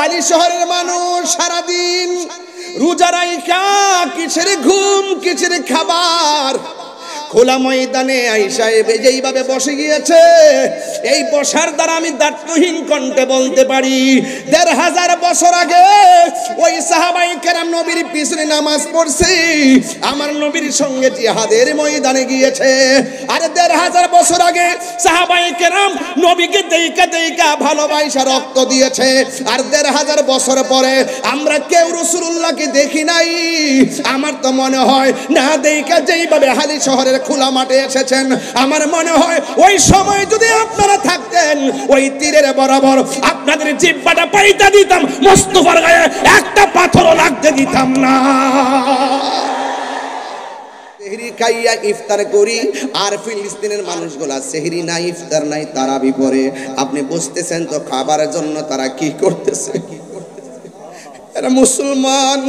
হালি শহরের মানুষ সারাদিন রোজা রাইখা কিসের ঘুম কিসের খাবার, খোলা ময়দানে আয়েশা যেইভাবে বসে গিয়েছে, এই বসার দ্বারা আমি দায়িত্বহীন কণ্ঠে বলতে পারি ১৫০০ বছর আগে ওই সাহাবায়ে কেরাম নবীর পিছনে নামাজ পড়ছে, আমার নবীর সঙ্গে জিহাদের ময়দানে গিয়েছে। আর ১৫০০ বছর আগে সাহাবায়ে কেরাম নবীকে দেইকা দেইকা ভালোবাসা রক্ত দিয়েছে। আর ১৫০০ বছর পরে আমরা কেউ রাসূলুল্লাহকে দেখি নাই। আমার তো মনে হয় না দেইকা যেইভাবে হালি শহরের খোলা মাঠে এসেছেন, আমার মনে হয় ওই সময় যদি আপনারা থাকতেন ওই তীরের বরাবর আপনাদের জিহ্বাটা পাইতা দিতাম, মুস্তাফার গায়ে একটা পাথরও লাগতে দিতাম না। সেহরি খাইয়া ইফতার করি, আর ফিলিস্তিনের মানুষগুলা সেহরি নাই ইফতার নাই তারাবি পড়ে। আপনি বুঝতেছেন তো খাবারের জন্য তারা কি করতেছে? এরা মুসলমান,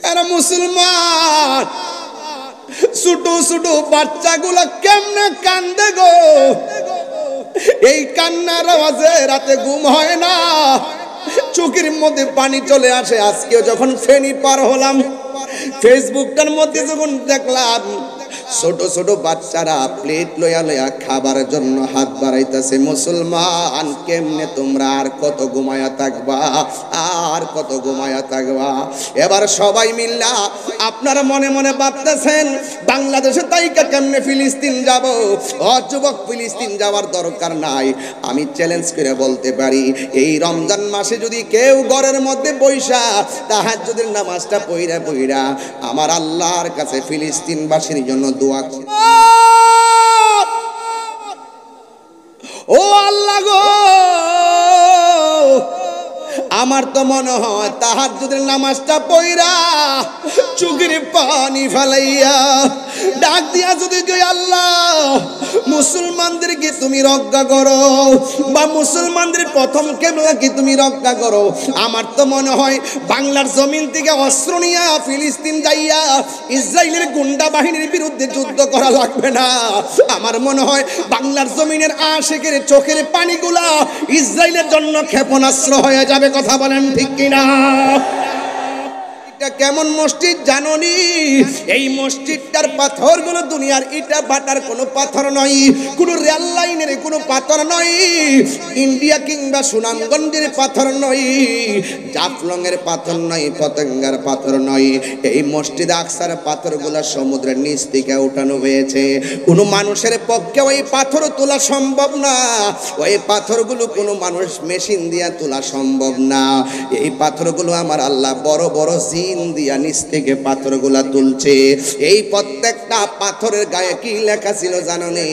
এরা মুসলমান। ছোট ছোট বাচ্চাগুলা কেমনে কান্দে গো, এই কান্নার আওয়াজে রাতে ঘুম হয় না, চোখের মধ্যে পানি চলে আসে। আজকেও যখন ফেনী পার হলাম, ফেসবুকটার মধ্যে যখন দেখলাম ছোট ছোট বাচ্চারা প্লেট লইয়া লইয়া খাবারের জন্য হাত বাড়াইতেছে। মুসলমান, কেমনে তোমরা আর কত ঘুমায়া থাকবা, আর কত ঘুমায়া থাকবা? এবার সবাই মিল্লা আপনারা মনে মনে ভাবতেছেন বাংলাদেশে তাইকা কেমনে ফিলিস্তিন যাব। যুবক, ফিলিস্তিন যাওয়ার দরকার নাই। আমি চ্যালেঞ্জ করে বলতে পারি, এই রমজান মাসে যদি কেউ ঘরের মধ্যে বৈশা তাহাজ্জুদের নামাজটা পইরা পইরা আমার আল্লাহর কাছে ফিলিস্তিনবাসীর জন্য দোয়া করে, ও আল্লাহ গো, আমার তো মনে হয় তাহাজ্জুদের নামাজটা পইরা চোখের পানি ফেলাইয়া ডাক দিয়া যদি আল্লাহ মুসলমানদেরকে তুমি রক্ষা করো, বা মুসলমানদের প্রথম কেবলাকে তুমি রক্ষা করো। আমার তো মনে হয় বাংলার জমিন থেকে অস্ত্র নিয়া ফিলিস্তিন যাইয়া ইসরায়েলের গুন্ডা বাহিনীর বিরুদ্ধে যুদ্ধ করা লাগবে না। আমার মনে হয় বাংলার জমিনের আশিকের চোখের পানিগুলা ইসরায়েলের জন্য ক্ষেপণাস্ত্র হয়ে যাবে। কথা বলেন ঠিক কিনা? কেমন মসজিদ জানোনি? এই মসজিদটার পাথরগুলো দুনিয়ার ইটা বাটার কোনো পাথর নয়, কোনো রেল লাইনের কোনো পাথর নয়, ইন্ডিয়া কিংবা সুনামগঞ্জের পাথর নয়, জাফলংয়ের পাথর নয়, পতেঙ্গার পাথর নয়। এই মসজিদ আকসার পাথরগুলো সমুদ্রের নিচ থেকে উঠানো হয়েছে। কোনো মানুষের পক্ষে ওই পাথর তোলা সম্ভব না। ওই পাথরগুলো কোনো মানুষ মেশিন দিয়া তোলা সম্ভব না। এই পাথরগুলো আমার আল্লাহ বড় বড় দিয়া নিচ থেকে পাথরগুলা তুলছে। এই প্রত্যেকটা পাথরের গায়ে কি লেখা ছিল জানোনি?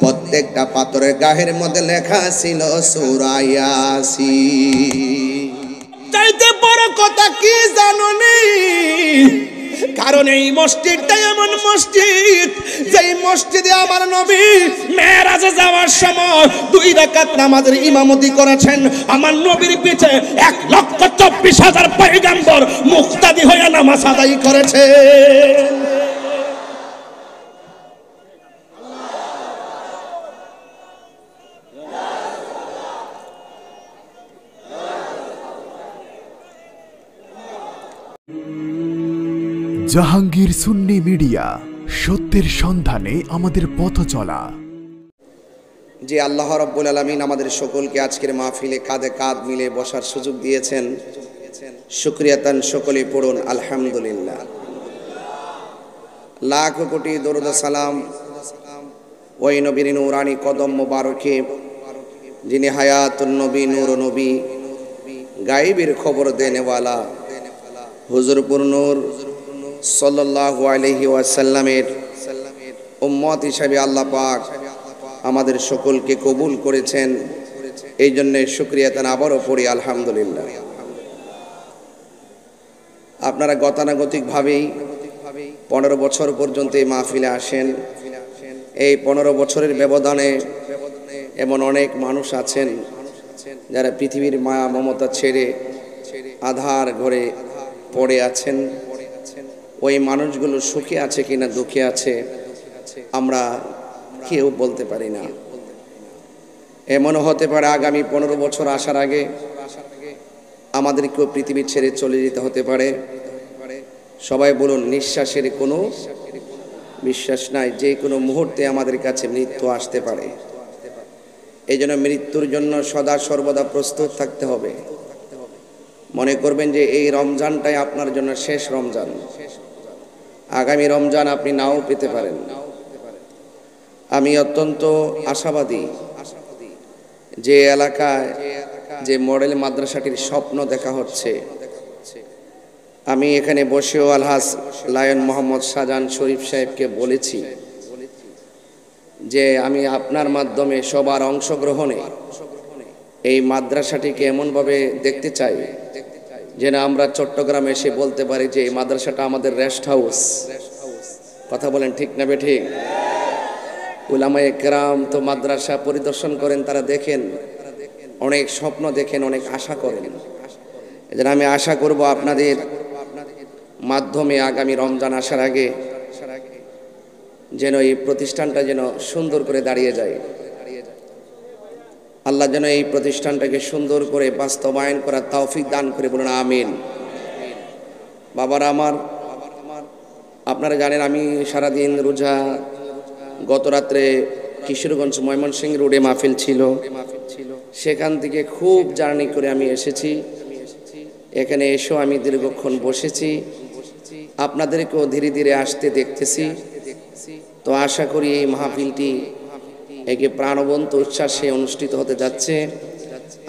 প্রত্যেকটা পাথরের গায়ের মধ্যে লেখা ছিল সূরা ইয়াসিন। চাইতে বড় কথা কি জানোনি? কারণ এই মসজিদটা এমন মসজিদ, যেই মসজিদে আমার নবী মেরাজে যাওয়ার সময় 2 রাকাত নামাজের ইমামতি করেছেন। আমার নবীর পিছে 1,24,000 পয়গম্বর মুক্তাদি হয়ে নামাজ আদায় করেছে। জাহাঙ্গীর সুন্নি মিডিয়া, সত্যের সন্ধানে আমাদের পথ চলা। যে আল্লাহ রাব্বুল আলামিন আমাদের সকলকে আজকের মাহফিলে কাঁধে কাঁধ মিলে বসার সুযোগ দিয়েছেন, শুকরিয়া তান সকলে পড়ুন আলহামদুলিল্লাহ। লাখ কোটি দরুদ সালাম ওই নবীর নূরানি কদম মোবারকে, যিনি হায়াতুন নবী, নূর নবী, গায়েবের খবর দেনেওয়ালা হুজুরপুর নূর সাল্লাল্লাহু আলাইহি ওয়াসাল্লামের উম্মত হিসাবে আল্লাহ পাক আমাদের সকলকে কবুল করেছেন। এই জন্য শুকরিয়া তান আবারও পড়ি আলহামদুলিল্লাহ। আপনারা গতানুগতিকভাবেই 15 বছর পর্যন্ত এই মাহফিলে আসেন। এই 15 বছরের ব্যবধানে এমন অনেক মানুষ আছেন যারা পৃথিবীর মায়া মমতা ছেড়ে আধার ঘরে পড়ে আছেন। ওই মানুষগুলো সুখে আছে কিনা দুঃখে আছে আমরা কেউ বলতে পারি না। এমনও হতে পারে আগামী 15 বছর আসার আগে আমাদেরকেও পৃথিবী ছেড়ে চলে যেতে হতে পারে। সবাই বলুন, নিঃশ্বাসের কোনো বিশ্বাস নাই, যে কোনো মুহূর্তে আমাদের কাছে মৃত্যু আসতে পারে। এই জন্য মৃত্যুর জন্য সদা সর্বদা প্রস্তুত থাকতে হবে। মনে করবেন যে এই রমজানটাই আপনার জন্য শেষ রমজান, আগামী রমজান আপনি নাও পেতে পারেন। আমি অত্যন্ত আশাবাদী যে এলাকায় যে মডেল মাদ্রাসাটির স্বপ্ন দেখা হচ্ছে, আমি এখানে বসেও আলহাজ লায়ন মোহাম্মদ শাহজাহান শরীফ সাহেবকে বলেছি যে আমি আপনার মাধ্যমে সবার অংশগ্রহণে এই মাদ্রাসাটিকে এমনভাবে দেখতে চাই যেন আমরা চট্টগ্রামে এসে বলতে পারি যে এই মাদ্রাসাটা আমাদের রেস্ট হাউস। কথা বলেন ঠিক না বেঠিক? উলামায়ে কেরাম তো মাদ্রাসা পরিদর্শন করেন, তারা দেখেন, অনেক স্বপ্ন দেখেন, অনেক আশা করেন। এজন্য আমি আশা করব আপনাদের মাধ্যমে আগামী রমজান আসার আগে যেন এই প্রতিষ্ঠানটা যেন সুন্দর করে দাঁড়িয়ে যায়। আল্লাহ যেন এই প্রতিষ্ঠানটাকে সুন্দর করে বাস্তবায়ন করার তৌফিক দান করে, বলুন আমিন। বাবারা আমার, আপনারা জানেন আমি সারাদিন রোজা, গত রাত্রে কিশোরগঞ্জ ময়মনসিংহ রোডে মাহফিল ছিল, সেখান থেকে খুব জার্নি করে আমি এসেছি। এখানে এসেও আমি দীর্ঘক্ষণ বসেছি, আপনাদেরকেও ধীরে ধীরে আসতে দেখতেছি। তো আশা করি এই মাহফিলটি একে প্রাণবন্ত উচ্ছ্বাসে অনুষ্ঠিত হতে যাচ্ছে।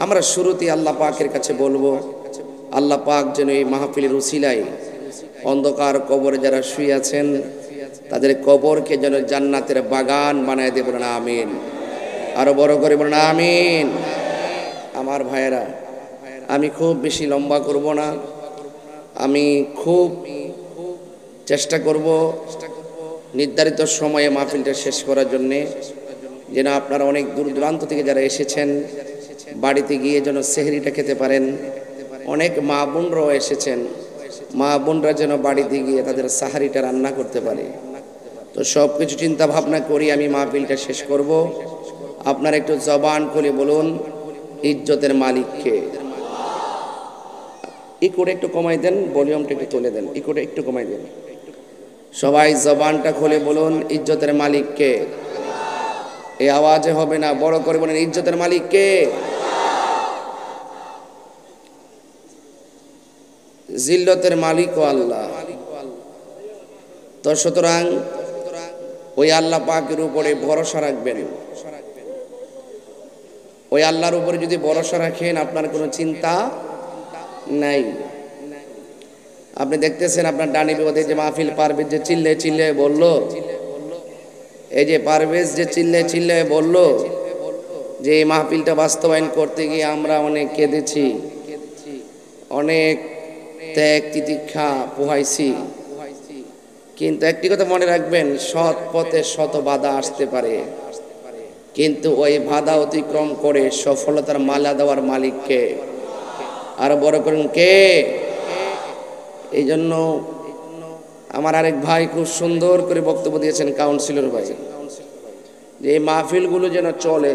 আমরা শুরুতেই আল্লাহ পাকের কাছে বলবো, আল্লাহ পাক যেন এই মাহফিলের উসিলায় অন্ধকার কবরে যারা শুয়ে আছেন তাদের কবরকে যেন জান্নাতের বাগান বানায় দেব, বলেন আমিন। আরো বড় করে বলেন আমিন। আমার ভাইয়েরা, আমি খুব বেশি লম্বা করব না, আমি খুব চেষ্টা করব নির্ধারিত সময়ে মাহফিলটা শেষ করার জন্যে, যেন আপনারা অনেক দূর দূরান্ত থেকে যারা এসেছেন বাড়িতে গিয়ে যেন সেহরিটা খেতে পারেন। অনেক মা বোনরাও এসেছেন, মা বোনরা যেন বাড়িতে গিয়ে তাদের সাহারিটা রান্না করতে পারে। তো সব কিছু চিন্তা ভাবনা করি আমি মাহফিলটা শেষ করব। আপনারা একটু জবান খুলে বলুন, ইজ্জতের মালিককে। ইকোটা একটু কমাই দেন, ভলিউমটা একটু তুলে দেন, ইকোটা একটু কমাই দেন। সবাই জবানটা খুলে বলুন, ইজ্জতের মালিককে। এই আওয়াজে হবে না, বড় করে বলেন, ইজ্জতের মালিককে। জিল্লতের মালিকও আল্লাহ। তো সুতরাং ওই আল্লাহ পাকের উপরে ভরসা রাখবেন। ওই আল্লাহর উপরে যদি ভরসা রাখেন আপনার কোনো চিন্তা নাই। আপনি দেখতেছেন আপনার ডানি বিপদে যে মাহফিল, পারভেজ যে চিল্লে চিল্লে বললো, এই যে পারভেজ যে চিল্লে চিল্লে বললো যে এই মাহফিলটা বাস্তবায়ন করতে গিয়ে আমরা অনেক কেঁদেছি, অনেক ত্যাগ তিতিক্ষা পোহাইছি। কিন্তু একটি কথা মনে রাখবেন, সৎ পথে শত বাধা আসতে পারে, কিন্তু ওই বাধা অতিক্রম করে সফলতার মালা দেওয়ার মালিককে। আরো বড় করুন কে? এই জন্য আমার আরেক ভাই খুব সুন্দর করে বক্তব্য দিয়েছেন, কাউন্সিলর ভাই, যে এই মাহফিলগুলো যেন চলে,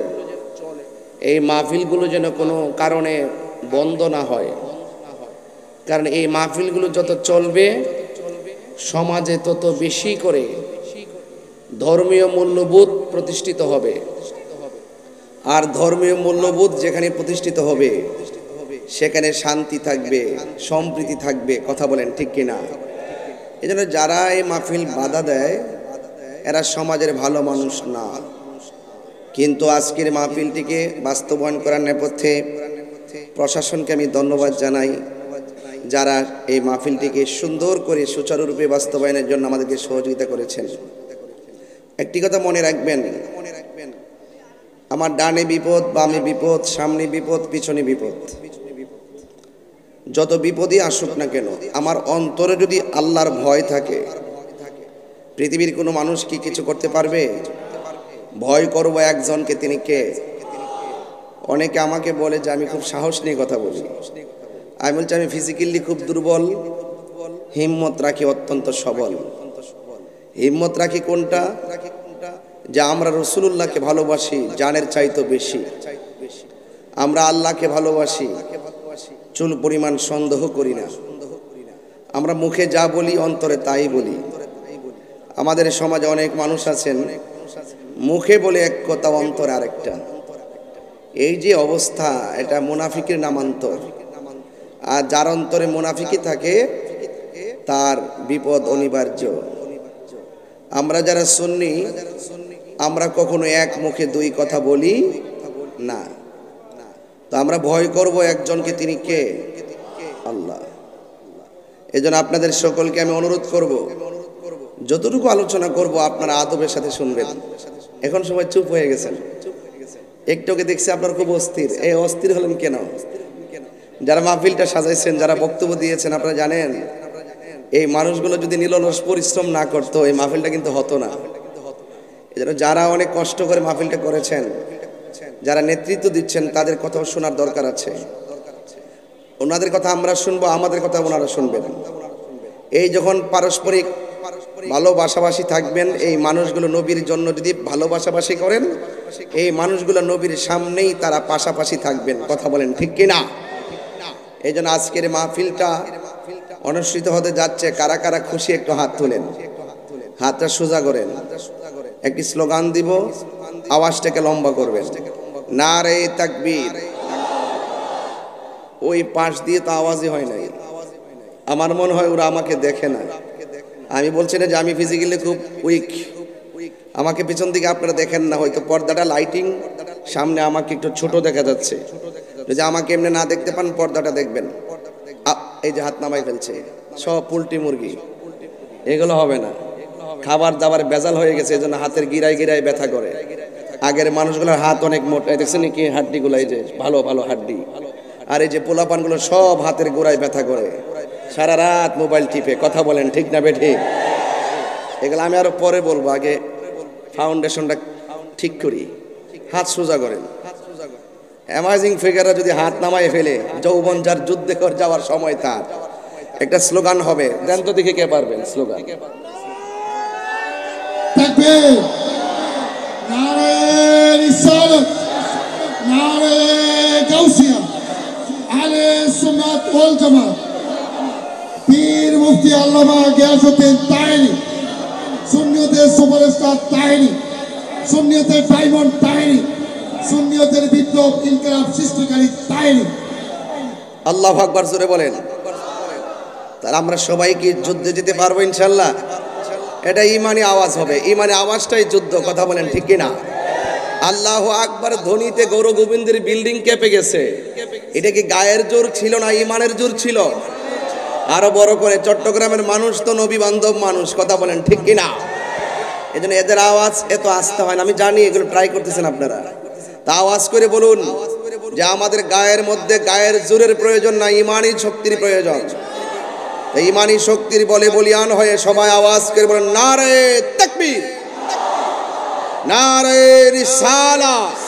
এই মাহফিলগুলো যেন কোনো কারণে বন্ধ না হয়। কারণ এই মাহফিলগুলো যত চলবে সমাজে তত বেশি করে ধর্মীয় মূল্যবোধ প্রতিষ্ঠিত হবে। আর ধর্মীয় মূল্যবোধ যেখানে প্রতিষ্ঠিত হবে সেখানে শান্তি থাকবে, সম্প্রীতি থাকবে। কথা বলেন ঠিক কিনা? এই জন্য যারা এই মাহফিল বাধা দেয় এরা সমাজের ভালো মানুষ না। কিন্তু আজকের মাহফিলটিকে বাস্তবায়ন করার নেপথ্যে প্রশাসনকে আমি ধন্যবাদ জানাই, যারা এই মাহফিলটিকে সুন্দর করে সুচারুরূপে বাস্তবায়নের জন্য আমাদেরকে সহযোগিতা করেছেন। একটি কথা মনে রাখবেন, আমার ডানে বিপদ, বামে বিপদ, সামনে বিপদ, পিছনে বিপদ, যত বিপদই আসুক না কেন আমার অন্তরে যদি আল্লাহর ভয় থাকে, পৃথিবীর কোনো মানুষ কি কিছু করতে পারবে? ভয় করব একজনকে, তিনি কে? অনেকে আমাকে বলে যে আমি খুব সাহস নিয়ে কথা বলি। আমি বলছি আমি ফিজিক্যালি খুব দুর্বল, হিম্মত রাখি অত্যন্ত সবল। হিম্মত রাখি কোনটা? যে আমরা রাসূলুল্লাহকে ভালোবাসি জানের চাইতে বেশি, আমরা আল্লাহকে ভালোবাসি, চুল পরিমাণ সন্দেহ করি না। আমরা মুখে যা বলি অন্তরে তাই বলি। আমাদের সমাজে অনেক মানুষ আছেন মুখে বলে এক কথা অন্তরে আরেকটা। এই যে অবস্থা, এটা মুনাফিকের নামান্তর। আর যার অন্তরে মুনাফিকি থাকে তার বিপদ অনিবার্য। আমরা যারা সুন্নি, আমরা কখনো এক মুখে দুই কথা বলি না। তো আমরা ভয় করব একজনকে, তিনি কে? আল্লাহ। এজন্য আপনাদের সকলকে আমি অনুরোধ করব, যতটুকু আলোচনা করব আপনারা আদবের সাথে শুনবেন। এখন সবাই চুপ হয়ে গেছেন, একটুকে দেখছি আপনার খুব অস্থির। এই অস্থির হলেন কেন? যারা মাহফিলটা সাজাইছেন, যারা বক্তব্য দিয়েছেন, আপনারা জানেন এই মানুষগুলো যদি নিরলস পরিশ্রম না করতো এই মাহফিলটা কিন্তু হতো না। এজন্য যারা অনেক কষ্ট করে মাহফিলটা করেছেন, যারা নেতৃত্ব দিচ্ছেন, তাদের কথাও শোনার দরকার আছে। ওনাদের কথা আমরা শুনবো, আমাদের কথা ওনারা শুনবেন। এই যখন পারস্পরিক ভালোবাসাবাসী থাকবেন, এই মানুষগুলো নবীর জন্য যদি ভালোবাসাবাসী করেন, এই মানুষগুলো নবীর সামনেই তারা পাশাপাশি থাকবেন। কথা বলেন ঠিক কিনা? এই জন্য আজকের মাহফিলটা অনুষ্ঠিত হতে যাচ্ছে। কারা কারা খুশি একটু হাত তোলেন, হাতটা সোজা করেন। একটি স্লোগান দিব, আওয়াজটাকে লম্বা করবেন, নারে তাকবীর। ওই পাশ দিয়ে তো আওয়াজই হয় নাই। আমার মনে হয় ওরা আমাকে দেখে না। আমি বলছি না যে আমি ফিজিক্যালি খুব উইক, আমাকে পিছন দিকে আপনারা দেখেন না, হয়তো পর্দাটা লাইটিং সামনে আমাকে একটু ছোট দেখা যাচ্ছে। যদি আমাকে এমনি না দেখতে পান, পর্দাটা দেখবেন। এই যে হাত নামাই ফেলছে, সব পোল্ট্রি মুরগি, এগুলো হবে না। খাবার দাবার বেজাল হয়ে গেছে, এই জন্য হাতের গিরায় গিরায় ব্যথা করে। আগের মানুষগুলোর হাত অনেক মোটা, দেখছেন কি হাড্ডিগুলো, এই যে ভালো ভালো হাড্ডি। আর এই যে পোলাপানগুলো সব হাতের গোড়ায় ব্যথা করে, সারা রাত মোবাইল টিপে। কথা বলেন ঠিক না বেঠিক? এগুলো আমি আরো পরে বলবো, আগে ফাউন্ডেশনটা ঠিক করি। হাত সোজা করেন। অ্যামাজিং ফিগাররা যদি হাত নামায় ফেলে, যৌবন যার যুদ্ধে কর যাওয়ার সময় তার। একটা স্লোগান হবে, দেন তো দেখে কে পারবেন স্লোগান? তাকবীর, নারে রিসালাত, নারে গাউসিয়া, আহলে সুন্নাত ওয়াল জামাত, পীর মুফতি আল্লামা গিয়াসউদ্দিন তাহেরি, সুন্নিয়তের সুপারস্টার তাহেরি, সুন্নিয়তের ডায়মন্ড তাহেরি, সুন্নিয়তের বিপ্লব ইনকিলাব সৃষ্টিকারী তাহেরি। আল্লাহু আকবার জোরে বলেন। তাহলে আমরা সবাই কি যুদ্ধে যেতে পারবো ইনশাআল্লাহ? এটা ইমানি আওয়াজ হবে, ইমানি আওয়াজটাই যুদ্ধ। কথা বলেন ঠিক কিনা? আল্লাহু আকবার ধ্বনিতে গৌর গোবিন্দের বিল্ডিং কেঁপে গেছে। এটা কি গায়ের জোর ছিল না ইমানের জোর ছিল? আরো বড় করে, চট্টগ্রামের মানুষ তো নবী বান্ধব মানুষ। কথা বলেন ঠিক কিনা? এই জন্য এদের আওয়াজ এত আসতে হয় না। আমি জানি এগুলো ট্রাই করতেছেন আপনারা, তা আওয়াজ করে বলুন যে আমাদের গায়ের মধ্যে গায়ের জোরের প্রয়োজন না, ইমানি শক্তির প্রয়োজন। ইমানি শক্তির বলে বলিয়ান হয়ে সবাই আওয়াজ করে বলেন, নারে তাকবীর, নারে রিসালাত,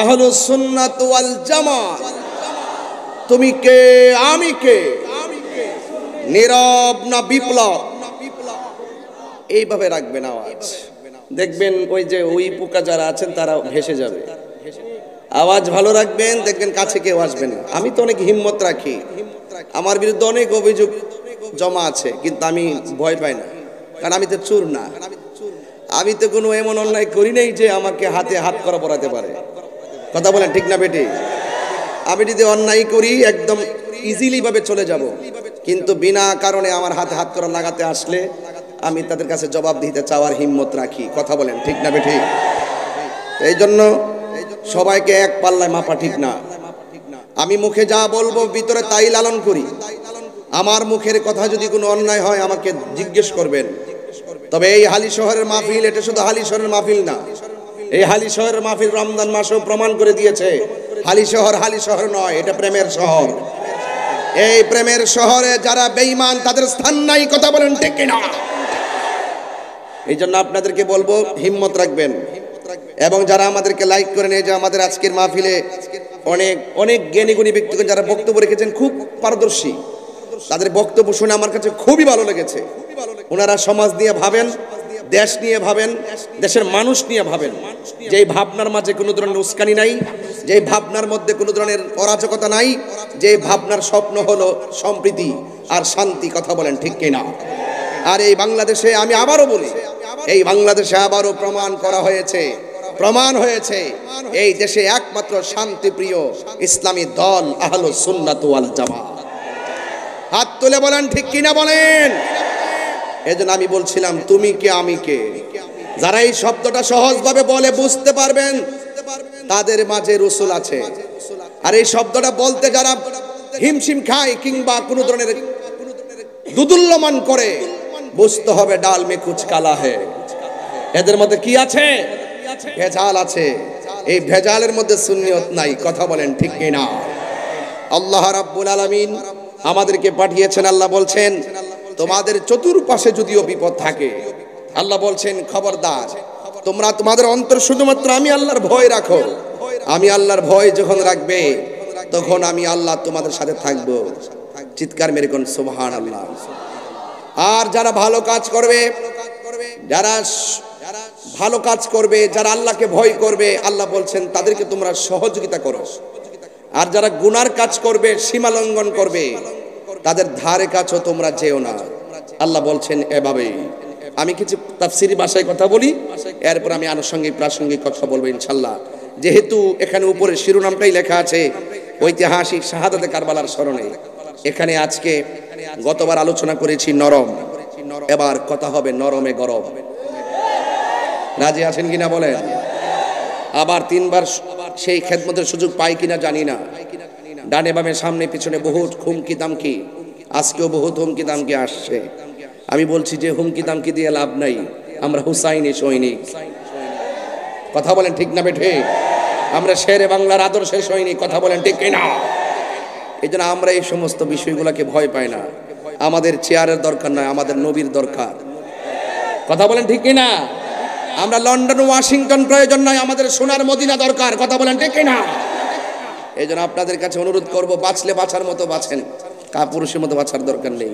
আহলুস সুন্নাত ওয়াল জামাত। তুমি কে, আমি কে, নীরব না বিপ্লব? এইভাবে রাখবেন আওয়াজ। দেখবেন ওই যে ওই পোকা যারা আছেন তারা ভেসে যাবে। আওয়াজ ভালো রাখবেন, দেখবেন কাছে কেউ আসবে না। আমি তো অনেক হিম্মত রাখি, আমার বিরুদ্ধে অনেক অভিযোগ জমা আছে, কিন্তু আমি ভয় পাই না, কারণ আমি তো চোর না। আমি তো কোনো এমন অন্যায় করি নাই যে আমাকে হাতে হাত করা পড়াতে পারে। কথা বলেন ঠিক না বেটি? আমি যদি অন্যায় করি একদম ইজিলি ভাবে চলে যাব, কিন্তু বিনা কারণে আমার হাতে হাত করা লাগাতে আসলে আমি তাদের কাছে জবাব দিতে চাওয়ার হিম্মত রাখি। কথা বলেন ঠিক না বেটি? এই জন্য সবাইকে এক পাল্লায় মাপা ঠিক না। আমি মুখে যা বলবো ভিতরে তাই লালন করি। আমার মুখের কথা যদি কোনো অন্যায় হয় আমাকে জিজ্ঞেস করবেন। তবে এই হালি শহরের মাহফিল, এটা শুধু হালি শহরের মাহফিল না, এই হালি শহরের মাহফিল রমজান মাসেও প্রমাণ করে দিয়েছে হালি শহর নয়, এটা প্রেমের শহর। এই প্রেমের শহরে যারা বেঈমান তাদের স্থান নাই। কথা বলেন ঠিক কিনা? এই জন্য আপনাদেরকে বলবো হিম্মত রাখবেন। এবং যারা আমাদেরকে লাইক করেন, এই যে আমাদের আজকের মাহফিলে অনেক অনেক জ্ঞানী গুণী ব্যক্তিগণ যারা বক্তব্য রেখেছেন, খুব পারদর্শী, তাদের বক্তব্য শুনে আমার কাছে খুবই ভালো লেগেছে। ওনারা সমাজ নিয়ে ভাবেন, দেশ নিয়ে ভাবেন, দেশের মানুষ নিয়ে ভাবেন, যেই ভাবনার মাঝে কোনো ধরনের উস্কানি নাই, যেই ভাবনার মধ্যে কোনো ধরনের অরাজকতা নাই, যে ভাবনার স্বপ্ন হলো সম্প্রীতি আর শান্তি। কথা বলেন ঠিক কিনা? আর এই বাংলাদেশে আমি আবারও বলি, এই বাংলাদেশে আবারও প্রমাণ হয়েছে এই দেশে একমাত্র শান্তিপ্রিয় ইসলামী দল আহলুস সুন্নাত ওয়াল জামাত। হাত তুলে বলেন ঠিক কিনা বলেন। এজন্য আমি বলছিলাম তুমি কে আমি কে, যারা এই শব্দটা সহজভাবে বলে বুঝতে পারবেন তাদের মাঝে রাসূল আছে। আর এই শব্দটা বলতে যারা হিমশিম খায় কিংবা কোনো ধরনের দুদুল্যমান করে, বুঝতে হবে ডাল মে কুছ কালা হে, এদের মধ্যে কি আছে? ভেজাল আছে। এই ভেজালের মধ্যে সুন্নিয়ত নাই। কথা বলেন ঠিক কিনা? আল্লাহ রাব্বুল আলামিন আমাদেরকে পাঠিয়েছেন। আল্লাহ বলছেন তোমাদের চতুর্পাশে যদিও বিপদ থাকে, আল্লাহ বলছেন খবরদার তোমরা তোমাদের অন্তর শুধুমাত্র আমি আল্লাহর ভয় রাখো। আমি আল্লাহর ভয় যখন রাখবে তখন আমি আল্লাহ তোমাদের সাথে থাকবো। চিৎকার মেরে কোন সুবহানাল্লাহ। আর যারা ভালো কাজ করবে, যারা যারা আল্লাহকে ভয় করবে, আল্লাহ বলছেন তাদেরকে তোমরা সহযোগিতা করো। আর যারা গুনার কাজ করবে, সীমা লঙ্ঘন করবে, তাদের ধারে কাছেও তোমরা যেও না। আল্লাহ বলছেন এভাবেই। আমি কিছু তাফসিরি ভাষায় কথা বলি, এরপর আমি আনুষঙ্গিক প্রাসঙ্গিক কথা বলবো ইনশাল্লাহ। যেহেতু এখানে উপরে শিরোনামটাই লেখা আছে ঐতিহাসিক শাহাদাতে কারবালার স্মরণে, এখানে আজকে গতবার আলোচনা করেছি নরম, এবার কথা হবে নরমে গরম। রাজি আছেন কিনা বলেন? আবার তিনবার সেই খেদমতের সুযোগ পাই কিনা জানি না। ডানে বামে সামনে পিছনে বহুত হুমকি দামকি, আজকেও বহুত হুমকি দামকি আসছে। আমি বলছি যে হুমকি দামকি দিয়ে লাভ নাই, আমরা হুসাইনি সৈনিক। কথা বলেন ঠিক না বেঠে? আমরা শেরে বাংলার আদর্শের সৈনিক। কথা বলেন ঠিক কিনা? এই জন্য আমরা এই সমস্ত বিষয়গুলোকে ভয় পাই না। আমাদের চেয়ারের দরকার নয়, আমাদের নবীর দরকার। কথা বলেন ঠিক কিনা? আমরা লন্ডন ওয়াশিংটন প্রয়োজন নয়, আমাদের সোনার মদিনা দরকার। কথা বলেন ঠিক কিনা? এই জন্য আপনাদের কাছে অনুরোধ করব, বাঁচলে বাঁচার মতো বাঁচেন, কাপুরুষের মতো বাঁচার দরকার নেই।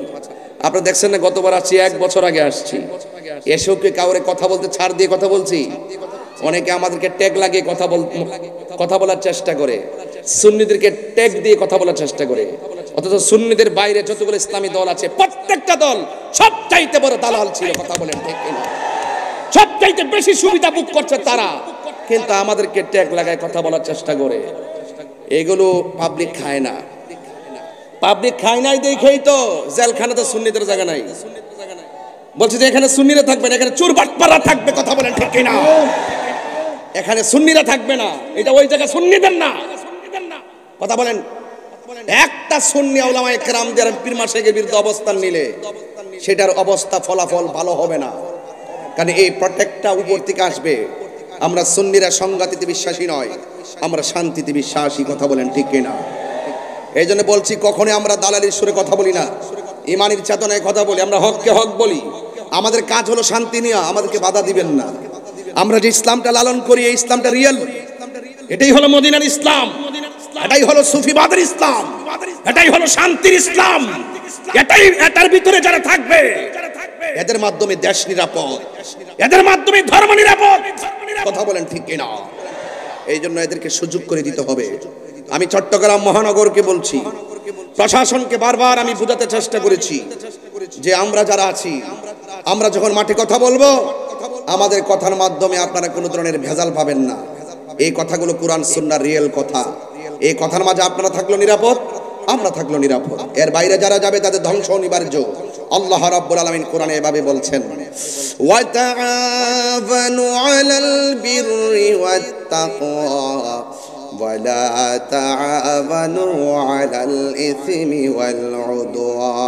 আপনারা দেখছেন না, গতবার আসছি, 1 বছর আগে আসছি, এসেও কি কাউরে কথা বলতে ছাড় দিয়ে কথা বলছি? অনেকে আমাদেরকে ট্যাগ লাগিয়ে কথা বলার চেষ্টা করে, সুন্নিদেরকে ট্যাগ দিয়ে কথা বলার চেষ্টা করে। অথচ সুন্নিদের বাইরে যতগুলো ইসলামী দল আছে, প্রত্যেকটা দল সবচাইতে বড় দালাল ছিল। কথা বলেন ঠিক কিনা? সবচাইতে বেশি সুবিধা ভোগ করছে তারা, কিন্তু আমাদেরকে ট্যাগ লাগায় কথা বলার চেষ্টা করে। এগুলো পাবলিক খায় না। পাবলিক খায় নাই দেখেই তো জেলখানাতে সুন্নিদের জায়গা নাই। বলছে যে এখানে সুন্নিরা থাকবে না, এখানে চোর বাটপারা থাকবে। কথা বলেন ঠিক কিনা? এখানে সুন্নিরা থাকবে না, এটা ওই জায়গা সুন্নিদের না। কথা বলেন। একটা সুন্নি উলামায়ে কেরামদের পীর মাশায়েখের বিরুদ্ধে অবস্থান নিলে সেটার অবস্থা ফলাফল ভালো হবে না, কারণ এই প্রত্যেকটা উপর থেকে আসবে। আমরা সুন্নিরা সংঘাতিতে বিশ্বাসী নয়, আমরা শান্তিতে বিশ্বাসী। কথা বলেন ঠিক কিনা? এই জন্য বলছি, কখনো আমরা দালালির সুরে কথা বলি না, ইমানের চেতনায় কথা বলি। আমরা হককে হক বলি। আমাদের কাজ হলো শান্তি নিয়ে, আমাদেরকে বাধা দিবেন না। আমরা যে ইসলামটা লালন করি, এই ইসলামটা রিয়েল, এটাই হলো মদিনার ইসলাম, এটাই হলো সুফিবাদের ইসলাম, এটাই হলো শান্তির ইসলাম। এটার ভিতরে যারা থাকবে, এদের মাধ্যমে দেশ নিরাপদ, এদের মাধ্যমে ধর্ম নিরাপদ। কথা বলেন ঠিক কিনা? এই জন্য এদেরকে সুযোগ করে দিতে হবে। আমি চট্টগ্রাম মহানগরকে বলছি, প্রশাসনকে বারবার আমি বোঝাতে চেষ্টা করেছি যে আমরা যারা আছি, আমরা যখন মাঠে কথা বলবো, আমাদের কথার মাধ্যমে আপনারা কোনো ধরনের ভেজাল পাবেন না। এই কথাগুলো কোরআন সুন্নাহর রিয়েল কথা। এই কথার মাঝে আপনারা থাকলো নিরাপদ, আমরা থাকলো নিরাপদ। এর বাইরে যারা যাবে তাদের ধ্বংস অনিবার্য। আল্লাহ রাব্বুল আলামিন কোরআনে এভাবে বলছেন, ওয়া তাআওয়ানু আলাল বিররি ওয়াত তাকওয়া ওয়া লা তাআওয়ানু আলাল ইসমি ওয়াল উদওয়ান।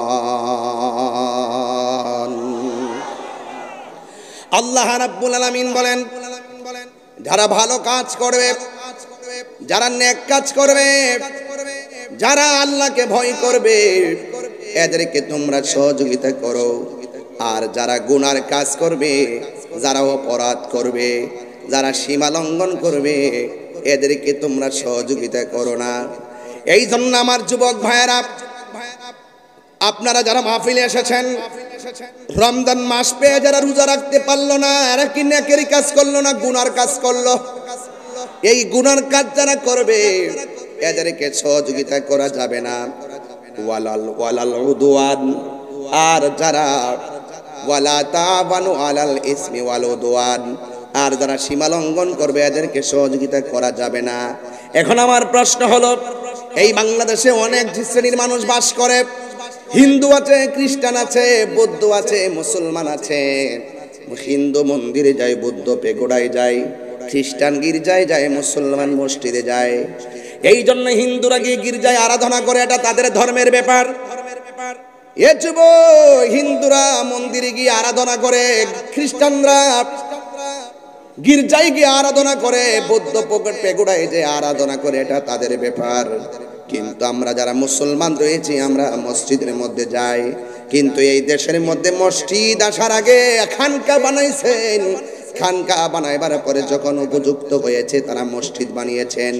আল্লাহ রাব্বুল আলামিন বলেন, যারা ভালো কাজ করবে, যারা নেক কাজ করবে, যারা আল্লাহকে ভয় করবে, এদেরকে তোমরা সহযোগিতা করো। আর যারা গুনার কাজ করবে, যারা অপরাধ করবে, যারা সীমা লঙ্ঘন করবে, এদেরকে তোমরা সহযোগিতা করো না। এই জন্য আমার যুবক ভাইয়েরা, আপনারা যারা মাহফিলে এসেছেন, রমজান মাস পেয়ে যারা রোজা রাখতে পারলো না, এরা কি নেকের কাজ করলো না গুনার কাজ করলো? এই গুনার কাজ যারা করবে এদেরকে সহযোগিতা করা যাবে না। ওয়ালাল উদওয়ান, আর যারা ওয়ালা তাবানু আলাল ইসমি ওয়াল উদওয়ান, আর যারা সীমা লঙ্ঘন করবে এদেরকে সহযোগিতা করা যাবে না। এখন আমার প্রশ্ন হলো, এই বাংলাদেশে অনেক শ্রেণীর মানুষ বাস করে। হিন্দু আছে, খ্রিস্টান আছে, বৌদ্ধ আছে, মুসলমান আছে। হিন্দু মন্দিরে যায়, বৌদ্ধ পেগোড়ায় যায়, খ্রিস্টান গির্জায় যায়, মুসলমান মসজিদে যায়। এই জন্য হিন্দুরা গিয়ে গির্জায় আরাধনা করে, এটা তাদের ধর্মের ব্যাপার। এ যুব, হিন্দুরা মন্দিরে গিয়ে আরাধনা করে, খ্রিস্টানরা গির্জায় গিয়ে আরাধনা করে, বৌদ্ধ পেগোড়ায় যে আরাধনা করে, এটা তাদের ব্যাপার। কিন্তু আমরা যারা মুসলমান রয়েছি, আমরা মসজিদের মধ্যে যাই। কিন্তু এই দেশের মধ্যে মসজিদ আসার আগে খানকা বানাইছেন। খানকা বানাইবার পরে যখন উপযুক্ত হয়েছে, তারা মসজিদ বানিয়েছেন।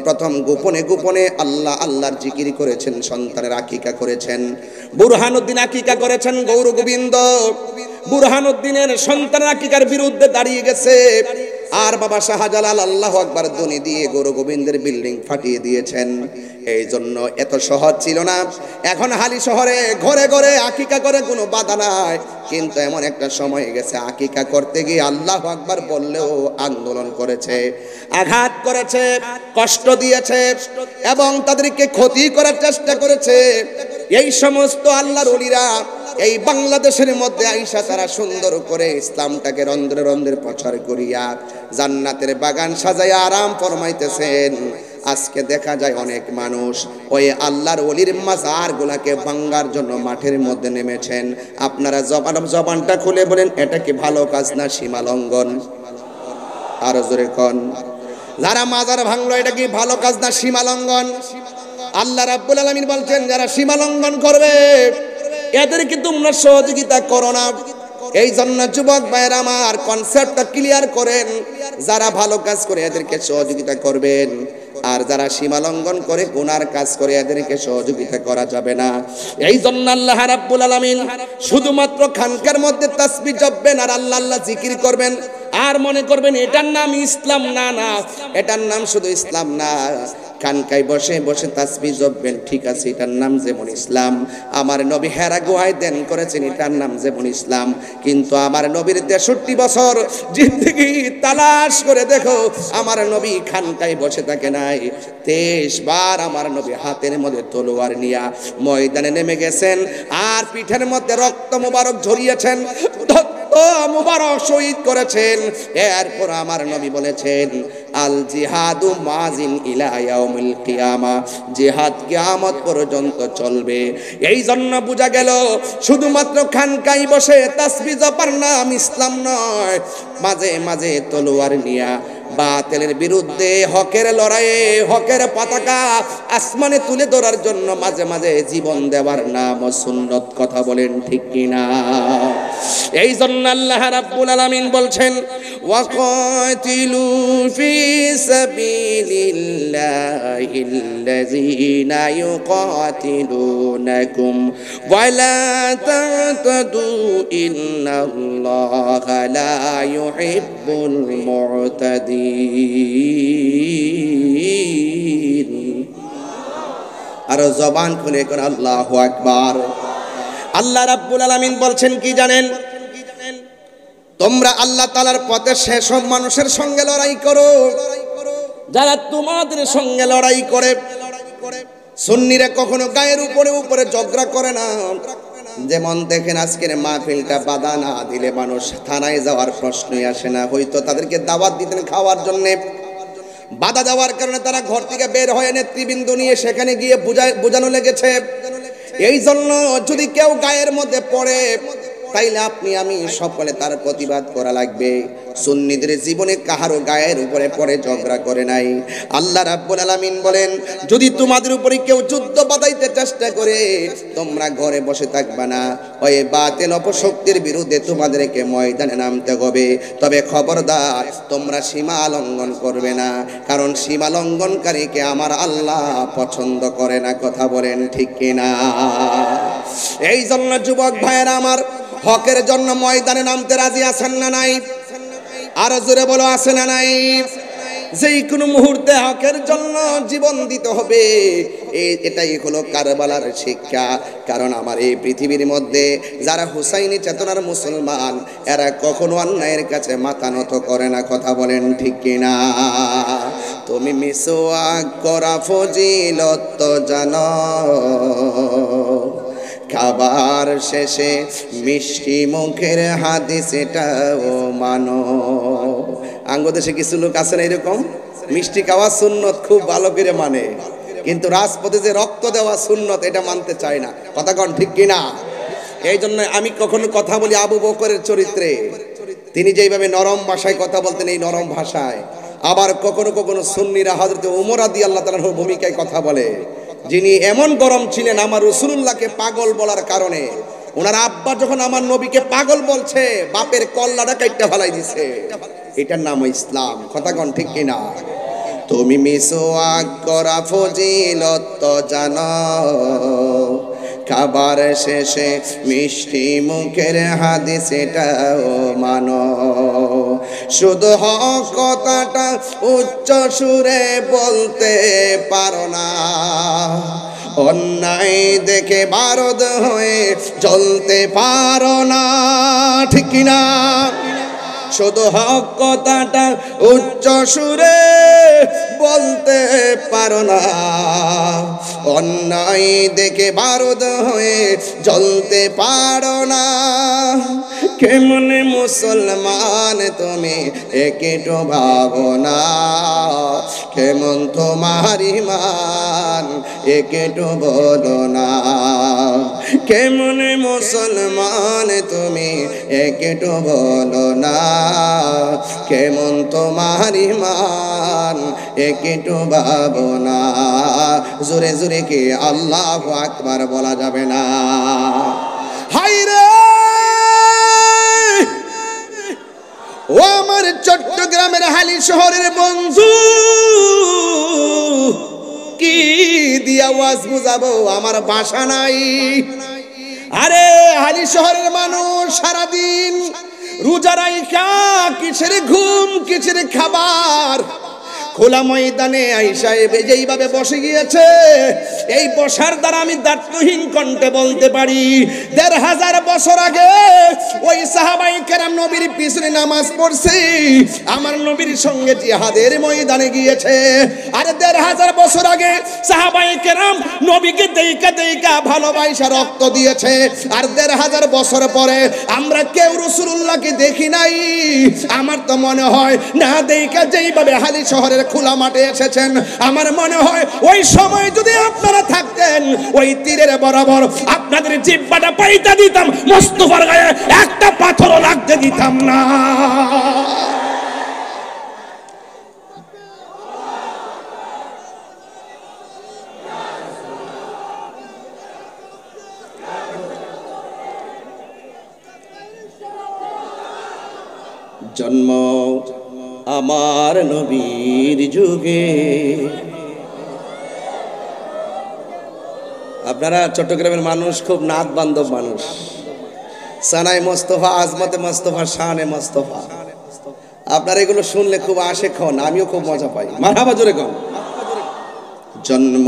প্রথম গোপনে গোপনে আল্লাহর জিকির করেছেন, সন্তানের আকিকা করেছেন। বুরহানুদ্দিন আকিকা করেছেন, গৌর গোবিন্দ বুরহানুদ্দিনের সন্তানের আকিকার বিরুদ্ধে দাঁড়িয়ে গেছে। আর বাবা শাহজালাল আল্লাহু আকবার ধ্বনি দিয়ে গৌর গোবিন্দের বিল্ডিং ফাটিয়ে দিয়েছেন। এই জন্য এত সহজ ছিল না। এখন হালি শহরে ঘরে ঘরে আকিকা করে, কোনো বাধা নাই। কিন্তু এমন একটা সময় গেছে, আকিকা করতে গিয়ে আল্লাহু আকবার বললেও আন্দোলন করেছে, আঘাত করেছে, কষ্ট দিয়েছে এবং তাদেরকে ক্ষতি করার চেষ্টা করেছে। এই সমস্ত আল্লাহর ওলিরা এই বাংলাদেশের মধ্যে আইসা তারা সুন্দর করে ইসলামটাকে রন্ধ্রে রন্ধ্রে প্রচার করিয়া জান্নাতের বাগান সাজাইয়া আরাম ফরমাইতেছেন। আজকে দেখা যায় অনেক মানুষ ওই আল্লাহর ওলির মাজার গুলাকে ভাঙ্গার জন্য মাঠের মধ্যে নেমেছেন। আপনারা জবানটা খুলে বলেন, এটা কি ভালো কাজ না সীমা লঙ্ঘন? আরো জোরে কোন, যারা মাজার ভাঙলো এটা কি ভালো কাজ না সীমা লঙ্ঘন? আল্লাহ রাব্বুল আলামিন বলছেন, যারা সীমা লঙ্ঘন করবে এদেরকে তোমরা সহযোগিতা করো না। এই জন্য যুবক ভাইয়েরা আমার, কনসেপ্টটা ক্লিয়ার করেন। যারা ভালো কাজ করে এদেরকে সহযোগিতা করবেন, আর যারা সীমা লঙ্ঘন করে গুনার কাজ করে এদেরকে সহযোগিতা করা যাবে না। এই জন্য আল্লাহ রাব্বুল আলামিন শুধুমাত্র খানকার মধ্যে তাসবিহ জপবেন আর আল্লাহ আল্লাহ জিকির করবেন, আর মনে করবেন এটার নাম ইসলাম। না না, এটার নাম শুধু ইসলাম না। খানকায় বসে বসে তাসবিহ জপবেন, ঠিক আছে, এটার নাম যেমন ইসলাম। আমার নবী হেরা গুহায় ধ্যান করেছেন, এটার নাম যেমন ইসলাম। কিন্তু আমার নবীর 63 বছর জিন্দেগি তালাশ করে দেখো, আমার নবী খানকায় বসে থাকে নাই। 23 বার আমার নবী হাতের মধ্যে তলোয়ার নিয়া ময়দানে নেমে গেছেন, আর পিঠের মধ্যে রক্ত মুবারক ঝরিয়েছেন, মুবারক শহীদ করেছেন। এরপর আমার নবী বলেছেন, আল জিহাদু মাজিন ইলা ইয়াউমিল কিয়ামা, জিহাদ কিয়ামত পর্যন্ত চলবে। এই জন্য বোঝা গেল শুধুমাত্র খানকায় বসে তাসবিহ জপার নাম ইসলাম নয়। মাঝে মাঝে তলোয়ার নিয়া বাতিলের বিরুদ্ধে হকের লড়াইয়ে হকের পতাকা আসমানে তুলে ধরার জন্য মাঝে মাঝে জীবন দেওয়ার নাম সুন্নত। কথা বলেন ঠিক কিনা? এই জন্য আল্লাহ রাব্বুল আলামিন বলছেন, ওয়াকাতিলু ফি সাবিলিল্লাহিল্লাযীনা ইউকাতিলুনাকুম ওয়ালা তাতাদু ইন্নাল্লাহা লা ইউহিব্বুল মুতাদিন। আর জবান খুলে কোন আল্লাহু আকবার। আল্লাহ রাব্বুল আলামিন বলছেন কি জানেন? তোমরা আল্লাহ তাআলার পথে সেসব মানুষের সঙ্গে লড়াই করো যারা তোমাদের সঙ্গে লড়াই করে। সুন্নিরা কখনো গায়ের উপরে উপরে ঝগড়া করে না। যেমন দেখেন আজকের মাহফিলটা বাধা না দিলে মানুষ থানায় যাওয়ার প্রশ্নই আসে না। হয়তো তাদেরকে দাওয়াত দিতেন খাওয়ার জন্য, বাধা দেওয়ার কারণে তারা ঘর থেকে বের হয়ে নেতৃবৃন্দ নিয়ে সেখানে গিয়ে বোঝানো লেগেছে। এই জন্য যদি কেউ গায়ের মধ্যে পড়ে তাইলে আপনি আমি সকলে তার প্রতিবাদ করা লাগবে। সুন্নিদের জীবনে কাহারও গায়ের উপরে পড়ে ঝগড়া করে নাই। আল্লাহ রাব্বুল আলামিন বলেন, যদি তোমাদের উপরে কেউ যুদ্ধ বাঁধাইতে চেষ্টা করে তোমরা ঘরে বসে থাকবা না, ওই বাতিল অপশক্তির বিরুদ্ধে তোমাদেরকে ময়দানে নামতে হবে। তবে খবরদার তোমরা সীমা লঙ্ঘন করবে না, কারণ সীমা লঙ্ঘনকারীকে আমার আল্লাহ পছন্দ করে না। কথা বলেন ঠিক কিনা? এই জন্য যুবক ভাইয়েরা আমার, হকের জন্য ময়দানে নামতে রাজি আছেন না নাই? আরো জোরে বলো, আছে না নাই? যেই কোনো মুহূর্তে হকের জন্য জীবন দিতে হবে, এটাই হলো কারবালার শিক্ষা। কারণ আমার এই পৃথিবীর মধ্যে যারা হুসাইনি চেতনার মুসলমান, এরা কখনো অন্যায়ের কাছে মাথা নত করে না। কথা বলেন ঠিক কিনা? তুমি মিসওয়াক করা ফজিলত জানো, খাবার শেষে মিষ্টি মুখের হাদিস এটাও মানো। আঙ্গদেশে কিছু লোক আছে না এরকম, মিষ্টি খাওয়া সুন্নত খুব ভালো করে মানে, কিন্তু রাজপথে যে রক্ত দেওয়া সুন্নত এটা মানতে চায় না। কথা কন ঠিক কিনা? এই জন্য আমি কখনো কথা বলি আবু বকরের চরিত্রে, তিনি যেইভাবে নরম ভাষায় কথা বলতেন, এই নরম ভাষায়। আবার কখনো কখনো সুন্নিরা হযরত ওমর রাদিয়াল্লাহু তাআলার ভূমিকায় কথা বলে, যিনি এমন গরম ছিলেন আমার রাসূলুল্লাহকে পাগল বলার কারণে। ওনার আব্বা যখন আমার নবীকে পাগল বলছে, বাপের কল্লাটা কাইট্টা ফেলাই দিছে। এটার নাম ইসলাম। কথা কন ঠিক কিনা? তুমি মিসওয়াক করা ফজিলত জানো, খাবার শেষে মিষ্টি মুখের হাদিস এটাও মানো। শুধু হক কথাটা উচ্চ সুরে বলতে পারো না, অন্যায় দেখে বারদ হয়ে জ্বলতে পারো না। ঠিক কিনা? শুধু হক কথাটা উচ্চ সুরে বলতে পারো না, অন্যায় দেখে বারদ হয়ে জ্বলতে পারো না। কেমন মুসলমান তুমি একটু ভাবো না, কেমন তোমার ঈমান একটু বলো না। কেমন মুসলমান তুমি একটু বলো না, কেমন তোমার ঈমান একটু ভাবো না। জোরে জোরে কি আল্লাহু আকবার বলা যাবে না? হায়রে ও আমার চট্টগ্রামের হালি শহরের বন্ধু, কি দিয়া ওয়াজ বুঝাবো, আমার ভাষা নাই। আরে হালি শহরের মানুষ সারাদিন রোজা রাইখা কিসের ঘুম কিসের খাবার, খোলা ময়দানে আইসা যেইভাবে বসে গিয়েছে, এই বসার দ্বারা আমি দায়িত্বহীন কণ্ঠে বলতে পারি ১৫০০ বছর আগে ওই সাহাবায়ে কেরাম নবীর পিছনে নামাজ পড়ছে, আমার নবীর সঙ্গে জিহাদের ময়দানে গিয়েছে। আর ১৫০০ বছর আগে সাহাবায়ে কেরাম নবীকে দেইকা দেইকা ভালোবাসা রক্ত দিয়েছে। আর ১৫০০ বছর পরে আমরা কেউ রাসূলুল্লাহকে দেখি নাই। আমার তো মনে হয় না দেইকা যেইভাবে হালি শহরের খোলা মাঠে এসেছেন, আমার মনে হয় ওই সময় যদি আপনারা থাকতেন, ওই তীরের বরাবর আপনাদের জিহ্বাটা পাইতা দিতাম, মোস্তফার গায়ে একটা পাথরও লাগতে দিতাম না। জন্ম আমার নবীর যুগে। আপনারা চট্টগ্রামের মানুষ খুব নাত বান্ধব মানুষ। সানাই মোস্তফা, আজমতে মোস্তফা, শানে মোস্তফা, আপনারা এগুলো শুনলে খুব আশেক হন, আমিও খুব মজা পাই। মারহাবা জোরে কন। জন্ম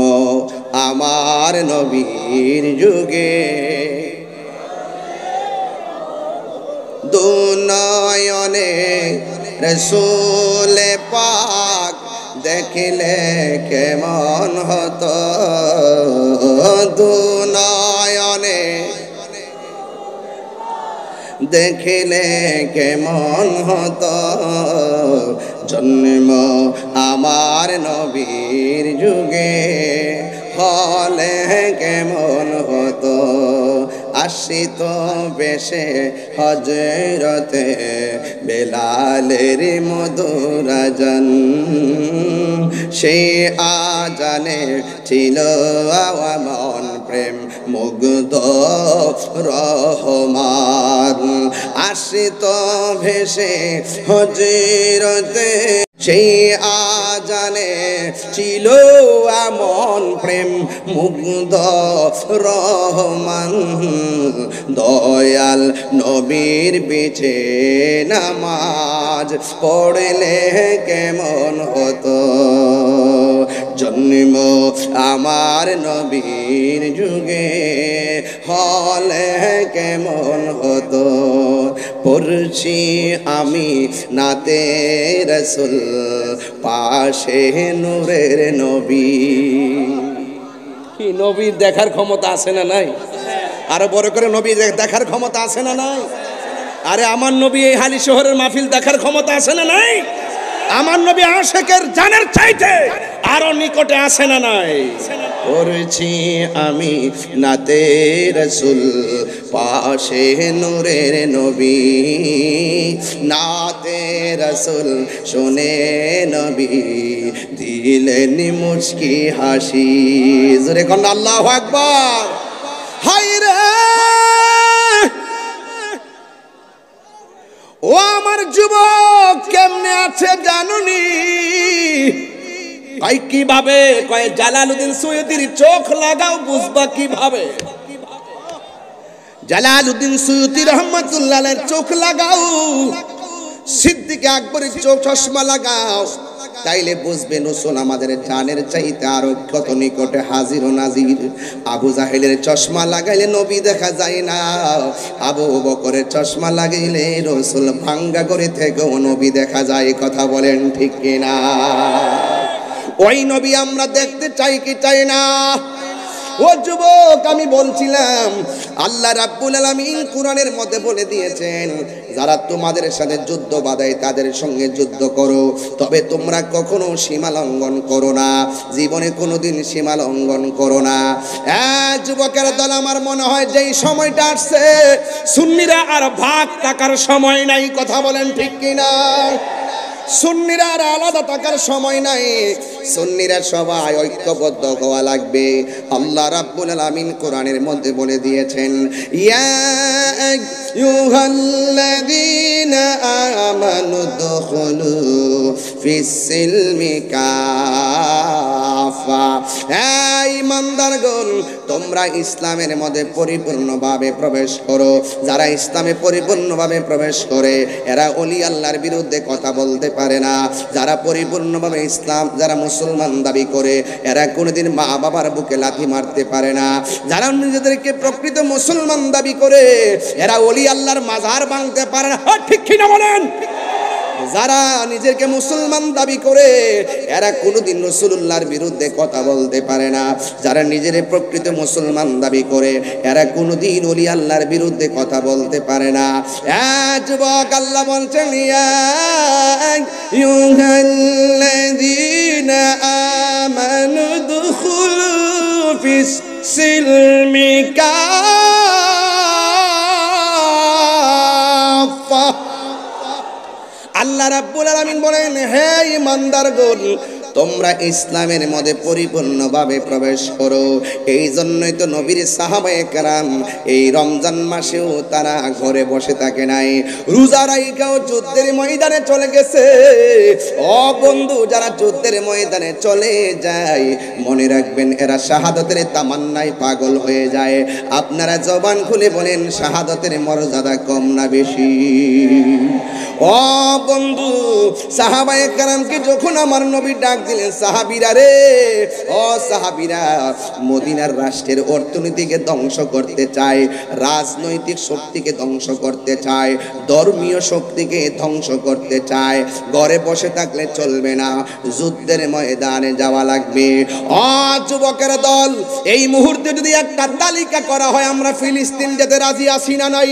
আমার নবীর যুগে, দুনয়নে রসূল পাক দেখিলে কেমন হতো, দুনয়নে দেখিলে কেমন হতো। জন্ম আমার নবীর যুগে হলে কেমন হতো। আসিত বেশে হযরতে বেলালের মধুর আজান সেই আজানে ছিল মন প্রেম মুগ্ধ রহমান আসিত ভেসে হযরতে সেই আজানে ছিল আমন প্রেম মুগ্ধ রহমান দয়াল নবীর পিছে নামাজ পড়লে কেমন হতো জন্ম আমার নবীর যুগে হলে কেমন হতো পড়ছি আমি নাতে রাসূল পাশে নূরের নবী কি নবীর দেখার ক্ষমতা আছে না নাই আরো বড় করে নবী দেখার ক্ষমতা আছে না নাই আরে আমার নবী এই হালি শহরের মাহফিল দেখার ক্ষমতা আছে না নাই আমার নবী আশিকের জানের চাইতে আরো নিকটে আছে না নাই পড়ছি আমি নাতে রাসূল পাশে নূরের নবী নাতে রাসূল শুনে নবী দিলেন মুচকি হাসি জোরে কোন আল্লাহু আকবার হায় রে ও আমার যুবক কেমনে আছে জানুনি কয় কিভাবে কয় জালালউদ্দিন সৈয়দীর চোখ লাগাও বুঝবা কিভাবে জালালউদ্দিন সৈয়দী রহমাতুল্লাহ আলাইহির চোখ লাগাও সিদ্দিক আকবরের চোখ চশমা লাগাও তাইলে বুঝবে রাসূল আমাদের জানের চাইতে আরো কত নিকটে হাজির ও নাজির আবু জাহেলের চশমা লাগাইলে নবী দেখা যায় না আবু বকরের চশমা লাগাইলে রাসূল ভাঙ্গা করে থেকেও নবী দেখা যায় কথা বলেন ঠিক কিনা ওই নবী আমরা দেখতে চাই কি চাই না ও যুবক আমি বলছিলাম আল্লাহ রাব্বুল আলামিন কোরআনের মধ্যে বলে দিয়েছেন যারা তোমাদের সাথে যুদ্ধ বাঁধায় তাদের সঙ্গে যুদ্ধ করো তবে তোমরা কখনো সীমা লঙ্ঘন করো না জীবনে কোনোদিন সীমা লঙ্ঘন করো না যুবকের দল আমার মনে হয় যেই সময়টা আসছে সুন্নিরা আর ভাগ থাকার সময় নাই কথা বলেন ঠিক কিনা সুন্নিরা আর আলাদা থাকার সময় নাই সুন্নিরা সবাই ঐক্যবদ্ধ হওয়া লাগবে আল্লাহ রাব্বুল আলামিন কোরআনের মধ্যে বলে দিয়েছেন ইয়া আইয়ুহাল্লাযীনা আমানু দুখুলু ফিস-সিলমি কাফা এই ইমানদারগণ তোমরা ইসলামের মধ্যে পরিপূর্ণভাবে প্রবেশ করো যারা ইসলামে পরিপূর্ণভাবে প্রবেশ করে এরা ওলি আল্লাহর বিরুদ্ধে কথা বলতে পারে না যারা পরিপূর্ণভাবে ইসলাম যারা মুসলমান দাবি করে এরা কোনোদিন মা বাবার বুকে লাথি মারতে পারে না যারা নিজেদেরকে প্রকৃত মুসলমান দাবি করে এরা ওলি আল্লাহর মাজার ভাঙতে পারে না ঠিক কি না বলেন যারা নিজেকে মুসলমান দাবি করে এরা কোনোদিন রাসূলুল্লাহর বিরুদ্ধে কথা বলতে পারে না যারা নিজের প্রকৃত মুসলমান দাবি করে এরা কোনোদিন ওলি আল্লাহর বিরুদ্ধে কথা বলতে পারে না যুবক আল্লাহ বলছেন ইয়া আইয়ুহাল্লাযীনা আমানু দুখুলু ফিস-সিলমি কাফা আল্লাহ রাব্বুল আলামিন বলেন হে ঈমানদারগণ তোমরা ইসলামের মধ্যে পরিপূর্ণভাবে প্রবেশ করো এই জন্যই তো নবীর সাহাবায়ে কেরাম এই রমজান মাসেও তারা ঘরে বসে থাকে নাই রোজা রাইখাও যুদ্ধের ময়দানে চলে গেছে ও বন্ধু যারা যুদ্ধের ময়দানে চলে যায় মনে রাখবেন এরা শাহাদাতের তামান্নায় পাগল হয়ে যায় আপনারা জবান খুলে বলেন শাহাদাতের মর্যাদা কম না বেশি ও বন্ধু সাহাবায়ে কেরামকে যখন আমার নবী ডাক দিলেন সাহাবীরা রে ও সাহাবীরা মদিনার রাষ্ট্রের অর্থনীতিকে ধ্বংস করতে চায় রাজনৈতিক শক্তিকে ধ্বংস করতে চায় ধর্মীয় শক্তিকে ধ্বংস করতে চায় ঘরে বসে থাকলে চলবে না যুদ্ধের ময়দানে যাওয়া লাগবে ও যুবকের দল এই মুহূর্তে যদি একটা তালিকা করা হয় আমরা ফিলিস্তিন যেতে রাজি আছি না নাই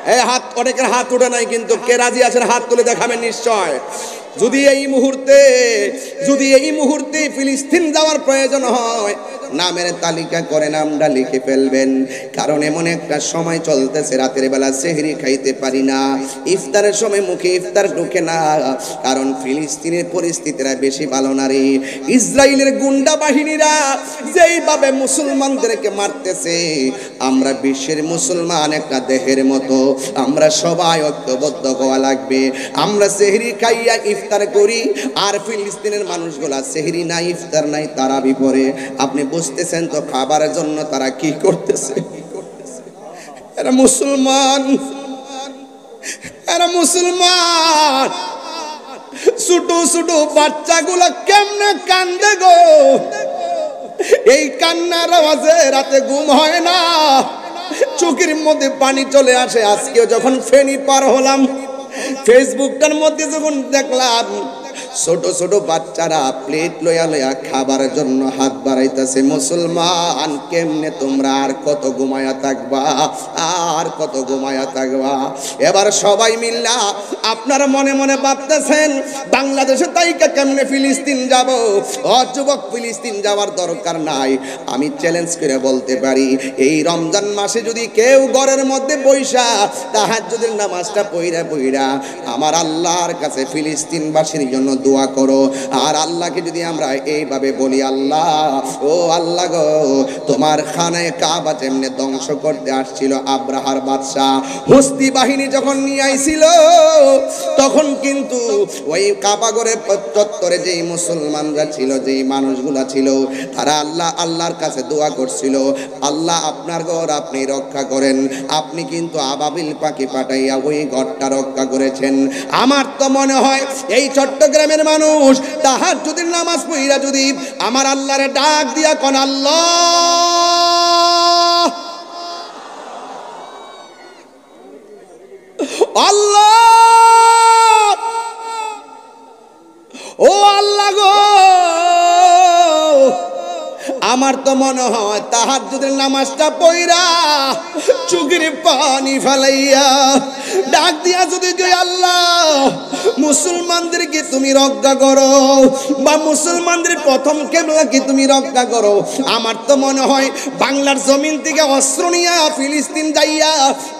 এই হাত অনেকের হাত ওঠে নাই কিন্তু কে রাজি আছেন হাত তুলে দেখাবেন নিশ্চয় যদি এই মুহূর্তে ফিলিস্তিন যাওয়ার প্রয়োজন হয়, নামের তালিকা করে নামটা লিখে ফেলবেন। কারণ এমন একটা সময় চলতেছে, রাতের বেলা সেহরি খাইতে পারি না, ইফতারের সময় মুখে ইফতার ঢুকে না। কারণ ফিলিস্তিনের পরিস্থিতিরা বেশি ভালো না রে। ইসরায়েলের গুন্ডা বাহিনীরা যেইভাবে মুসলমানদেরকে মারতেছে, আমরা বিশ্বের মুসলমান একটা দেহের মতো, আমরা সবাই ঐক্যবদ্ধ হওয়া লাগবে। আমরা সেহরি খাইয়া ইফতার করি, আর ফিলিস্তিনের মানুষগুলা সেহরি নাই, ইফতার নাই, তারা বিপরে। আপনি বুঝতেছেন তো খাবারের জন্য তারা কি করতেছে? এরা মুসলমান, ছোট ছোট বাচ্চাগুলা কেমনে কান্দে গো। এই কান্নার আওয়াজে রাতে ঘুম হয় না, চোখের মধ্যে পানি চলে আসে। আজকেও যখন ফেনী পার হলাম, ফেসবুকটার মধ্যে যখন দেখলাম ছোট ছোট বাচ্চারা প্লেট লইয়া লইয়া খাবারের জন্য হাত বাড়াইতেছে। মুসলমান, কেমনে তোমরা আর কত ঘুমায়া থাকবা, আর কত ঘুমায়া থাকবা? এবার সবাই মিল্লা আপনারা মনে মনে ভাবতেছেন বাংলাদেশে তাইকা কেমনে ফিলিস্তিন যাব। যুবক, ফিলিস্তিন যাওয়ার দরকার নাই। আমি চ্যালেঞ্জ করে বলতে পারি, এই রমজান মাসে যদি কেউ ঘরের মধ্যে বইসা তাহাজ্জুদের নামাজটা পইরা আমার আল্লাহর কাছে ফিলিস্তিনবাসীর জন্য দোয়া করো। আর আল্লাহকে যদি আমরা এইভাবে বলি, আল্লাহ, ও আল্লাহ গো, তোমার খানায় কাবা যেমনে ধ্বংস করতে আসছিল আব্রাহার বাদশা, হস্তি বাহিনী যখন নিয়ে আইছিল, তখন কিন্তু ওই কাবাগরের চত্বরে যেই মুসলমানরা ছিল, যেই মানুষগুলা ছিল, তারা আল্লাহর কাছে দোয়া করছিল, আল্লাহ আপনার ঘর আপনি রক্ষা করেন। আপনি কিন্তু আবাবিল পাখি পাঠাইয়া ওই ঘরটা রক্ষা করেছেন। আমার তো মনে হয় এই চট্টগ্রামের মানুষ তাহাজ্জুদের নামাজ পড়িয়া যদি আমার আল্লাহরে ডাক দিয়া কোন আল্লাহ, আল্লাহ, ও আল্লাহ গো, আমার তো মনে হয় তাহাজ্জুদের নামাজটা পড়িয়া চোখের পানি ফেলাইয়া ডাক দিয়া যদি আল্লাহ মুসলমানদেরকে তুমি রক্ষা করো, বা মুসলমানদের প্রথম কেবলাকে তুমি রক্ষা করো, আমার তো মনে হয় বাংলার জমিন থেকে অস্ত্র নিয়ে ফিলিস্তিন যাইয়া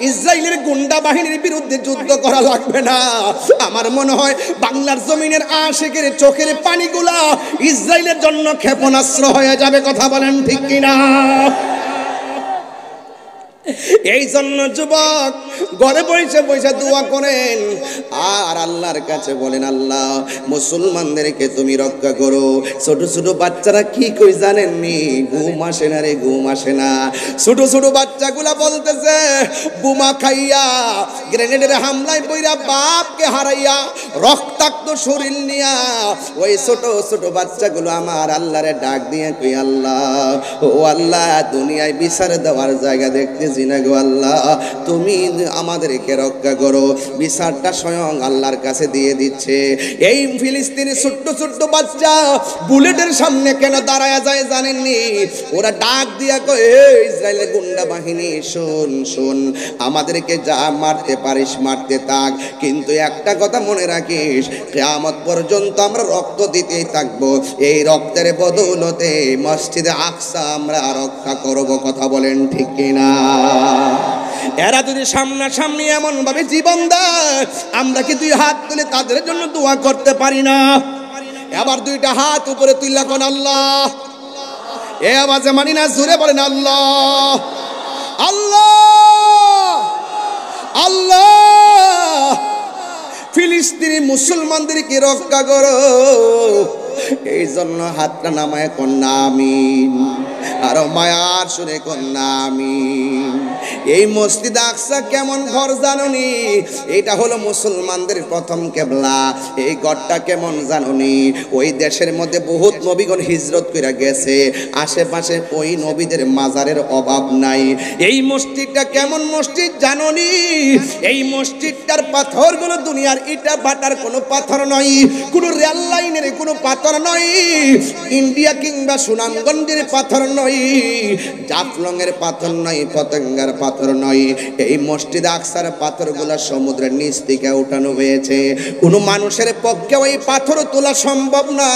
ইসরায়েলের গুন্ডা বাহিনীর বিরুদ্ধে যুদ্ধ করা লাগবে না। আমার মনে হয় বাংলার জমিনের আশিকের চোখের পানিগুলা ইসরায়েলের জন্য ক্ষেপণাস্ত্র হয়ে যাবে। কথা বলেন ঠিক কিনা? এই জন্য যুবক ঘরে বসে বসে দোয়া করেন আর আল্লাহর কাছে বলেন, আল্লাহ মুসলমানদেরকে তুমি রক্ষা করো। ছোট ছোট বাচ্চারা কি কই জানেননি? ঘুম আসে না রে, ঘুম আসে না। ছোট ছোট বাচ্চাগুলা বলতেছে, বোমা খাইয়া গ্রেনেডের হামলায় পইরা বাপকে হারাইয়া রক্তাক্ত শরীর নিয়া ওই ছোট ছোট বাচ্চাগুলো আমার আল্লাহরে ডাক দিয়ে কই, আল্লাহ, ও আল্লাহ, দুনিয়ায় বিচার দেওয়ার জায়গা দেখতেছি না গো আল্লাহ, তুমি আমাদেরকে রক্ষা করো। বিচারটা স্বয়ং আল্লাহর কাছে দিয়ে দিচ্ছে। এই ফিলিস্তিনের ছোট্ট ছোট্ট বাচ্চা বুলেটের সামনে কেন দাঁড়ায়া যায় জানেননি? ওরা ডাক দিয়া কয়, ইসরায়েলের গুন্ডা বাহিনী, শোন শোন, আমাদেরকে যা মারতে পারিস মারতে থাক, কিন্তু একটা কথা মনে রাখিস, কিয়ামত পর্যন্ত আমরা রক্ত দিতেই থাকবো। এই রক্তের বদৌলতে মসজিদে আকসা আমরা রক্ষা করব। কথা বলেন ঠিক কিনা? এরা যদি সামনাসামনি এমন ভাবে জীবন দেয়, আমরা কি দুই হাত তুলে তাদের জন্য দোয়া করতে পারি না? এবার দুইটা হাত উপরে তুললা কোন আল্লাহ, এ আওয়াজে মানি না, জোরে বলেন আল্লাহ, আল্লাহ, আল্লাহ। ফিলিস্তিনি মুসলমানদেরকে রক্ষা করো। এই জন্য হাতটা নামায় কন্যা আমিন, আর মায়ার সুরে কন্যা আমিন। এই মসজিদ আকসা কেমন ঘর জানুনি? এটা হলো মুসলমানদের প্রথম কেবলা। এই ঘরটা কেমন জানুনি? ওই দেশের মধ্যে বহুত নবীগণ হিজরত করে গেছে, আশেপাশে ওই নবীদের মাজারের অভাব নাই। এই মসজিদটা কেমন মসজিদ জানুনি? এই মসজিদটার পাথরগুলো দুনিয়ার ইটা ভাটার কোনো পাথর নয়, কোনো রেল লাইনের কোনো পাথর নয়, ইন্ডিয়া কিংবা সুনামগঞ্জের পাথর নয়। নয়, জাফলংয়ের পাথর নয়, পতঙ্গার পাথর নয়। এই মসজিদ আকসার পাথরগুলো সমুদ্রের নিচ থেকে উঠানো হয়েছে। কোনো মানুষের পক্ষে ওই পাথর তোলা সম্ভব না।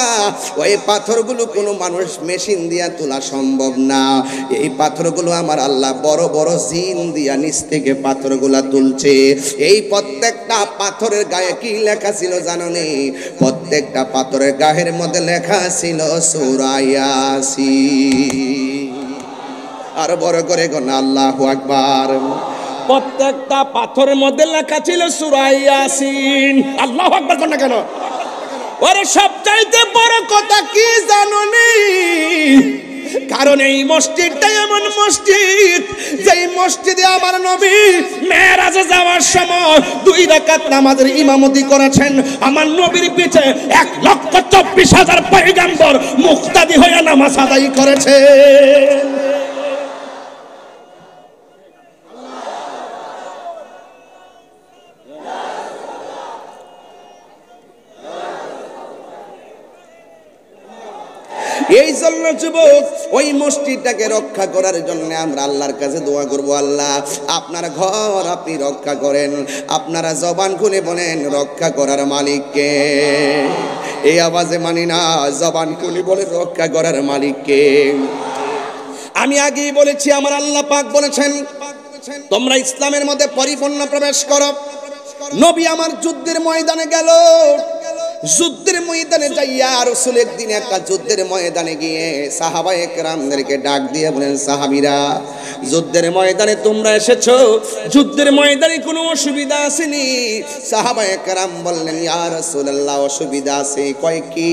ওই পাথরগুলো কোনো মানুষ মেশিন দিয়া তোলা সম্ভব না। এই পাথরগুলো আমার আল্লাহ বড় বড় জিন দিয়া নিচ থেকে পাথরগুলা তুলছে। এই প্রত্যেকটা পাথরের গায়ে কি লেখা ছিল জানো নি? প্রত্যেকটা পাথরের গায়ের মধ্যে লেখা ছিল সূরা ইয়াসিন। আর বড় করে গোনা আল্লাহু আকবার। প্রত্যেকটা পাথরের মধ্যে লেখা ছিল সূরা ইয়াসিন। আল্লাহু আকবার কোন কেন? ওরে সবচাইতে বড় কথা কি জানো নি? কারণ এই মসজিদটা এমন মসজিদ, যেই মসজিদে আমার নবী মেরাজে যাওয়ার সময় 2 রাকাত নামাজের ইমামতি করেছেন। আমার নবীর পিছে 1,24,000 পয়গম্বর মুক্তাদি হয়ে নামাজ আদায় করেছে। এই জন্য যুবক, ওই মসজিদটাকে রক্ষা করার জন্য আমরা আল্লাহর কাছে দোয়া করব, আল্লাহ আপনার ঘর আপনি রক্ষা করেন। আপনারা জবান খুলে বলেন, রক্ষা করার মালিককে। এই আওয়াজে মানি না, জবান খুলে বলে রক্ষা করার মালিককে। আমি আগেই বলেছি, আমার আল্লাহ পাক বলেছেন তোমরা ইসলামের মধ্যে পরিপূর্ণ প্রবেশ করো। নবী আমার যুদ্ধের ময়দানে গেল। যুদ্ধের ময়দানে যাইয়া রাসূল একদিন একটা যুদ্ধের ময়দানে গিয়ে সাহাবায়ে কেরামদেরকে ডাক দিয়ে বলেন, সাহাবীরা যুদ্ধের ময়দানে তোমরা এসেছো, যুদ্ধের ময়দানে কোনো অসুবিধা আসেনি? সাহাবায়ে কেরাম বললেন, ইয়া রাসূলুল্লাহ অসুবিধা আছে। কয় কি?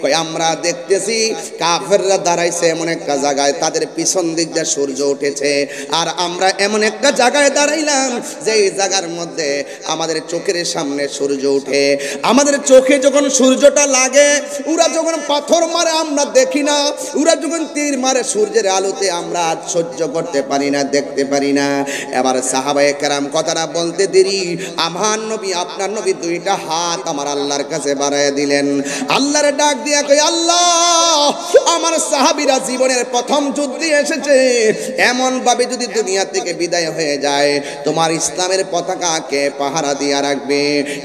কয় আমরা দেখতেছি কাফেররা দাঁড়াইছে এমন একটা জায়গায়, তাদের পিছন দিক দিয়ে সূর্য উঠেছে, আর আমরা এমন একটা জায়গায় দাঁড়াইলাম যেই জায়গার মধ্যে আমাদের চোখের সামনে সূর্য উঠে। আমাদের চোখে যখন সূর্যটা লাগে, ওরা যখন পাথর মারে আমরা দেখি না, ওরা যখন তীর মারে সূর্যের আলোতে আমরা সহ্য করতে পারি না, দেখতে পারি না। এবার সাহাবায়ে কেরাম কথাটা বলতে দেরি, আমার নবী আপনার নবী 2টা হাত আমার আল্লাহর কাছে বাড়ায় দিলেন। আল্লাহর ডাক দিয়া কই, আল্লাহ আমার সাহাবীরা জীবনের প্রথম যুদ্ধে এসেছে, এমন ভাবে যদি দুনিয়া থেকে বিদায় হয়ে যায়, তোমার ইসলামের পতাকাকে পাহারা দিয়া রাখবে।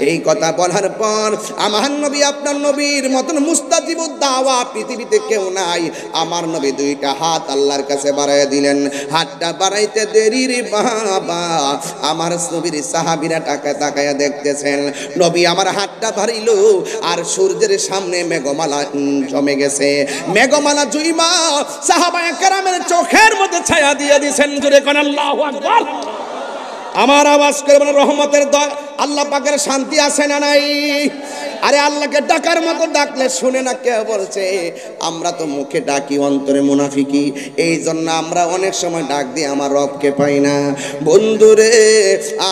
এই কথা বলার পর আমার নবী আপনার নবীর মতন মুস্তাজিবুদ দাওয়া পৃথিবীতে কেউ নাই। আমার নবী 2টা হাত আল্লাহর কাছে বাড়ায় দিলেন। হাতটা বাড়াইতে দেরি রে বাবা, আমার নবীর সাহাবীরা তাকায়া দেখতেছেন। নবী আমার হাতটা বাড়াইল, আর সূর্যের সামনে মেঘমালা জমে গেছে। মেঘমালা জুইমা সাহাবায়ে কেরামের চোখের মধ্যে ছায়া দিয়ে দিয়েছেন। জোরে কোন আল্লাহু আকবার। আমার আওয়াজ করে বলেন, রহমতের আল্লাহ পাকের শান্তি আছে না নাই? আরে আল্লাহকে ডাকার মতো ডাকলে শুনে না কে বলছে? আমরা তো মুখে ডাকি, অন্তরে মুনাফিকি। এই জন্য আমরা অনেক সময় ডাক দিই, আমার রবকে পাই না। বন্ধুরে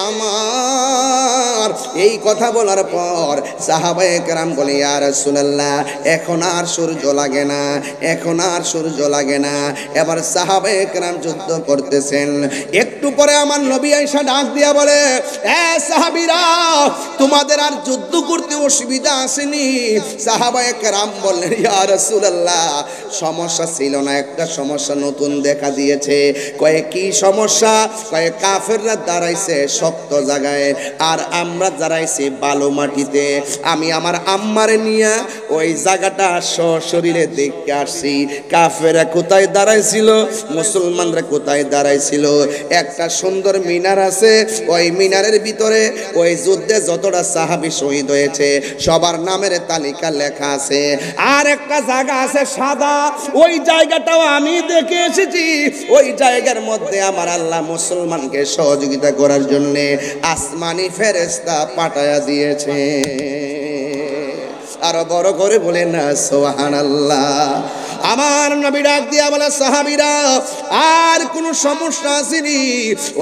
আমার এই কথা বলার পর সাহাবায়ে কেরাম বলে, ইয়া রাসূলুল্লাহ এখন আর সূর্য লাগে না, এখন আর সূর্য লাগে না। এবার সাহাবায়ে কেরাম যুদ্ধ করতেছেন। একটু পরে আমার নবী আয়েশা ডাক দিয়া বলে, এ সাহাবীরা তোমাদের আর যুদ্ধ করতে অসুবিধা আসেনি? সাহাবায়ে কেরাম বললেন, ইয়া রাসূলুল্লাহ সমস্যা ছিল না, একটা সমস্যা নতুন দেখা দিয়েছে। কয়ে কি সমস্যা? কয়ে কাফেররা দাঁড়াইছে শক্ত জায়গায়, আর আমরা দাঁড়াইছি বালু মাটিতে। আমি আমার আম্মারে নিয়ে ওই জায়গাটা সশরীরে দেখতে আসছি। কাফেররা কোথায় দাঁড়াইছিল, মুসলমানরা কোথায় দাঁড়াইছিল। একটা সুন্দর মিনার আছে, ওই মিনারের ভিতরে ওই যুদ্ধে যতটা সাহাবী শহীদ হয়েছে সবার নামের তালিকা লেখা আছে। আর একটা জায়গা আছে সাদা, ওই জায়গাটাও আমি দেখে এসেছি। ওই জায়গার মধ্যে আমার আল্লাহ মুসলমানকে সহযোগিতা করার জন্য আসমানি ফেরেশতা পাঠায়া দিয়েছে। আরো বড় করে বলে না সুবহানাল্লাহ। আমার নবী ডাক দিয়া বলে, সাহাবীরা আর কোন সমস্যা আসেনি?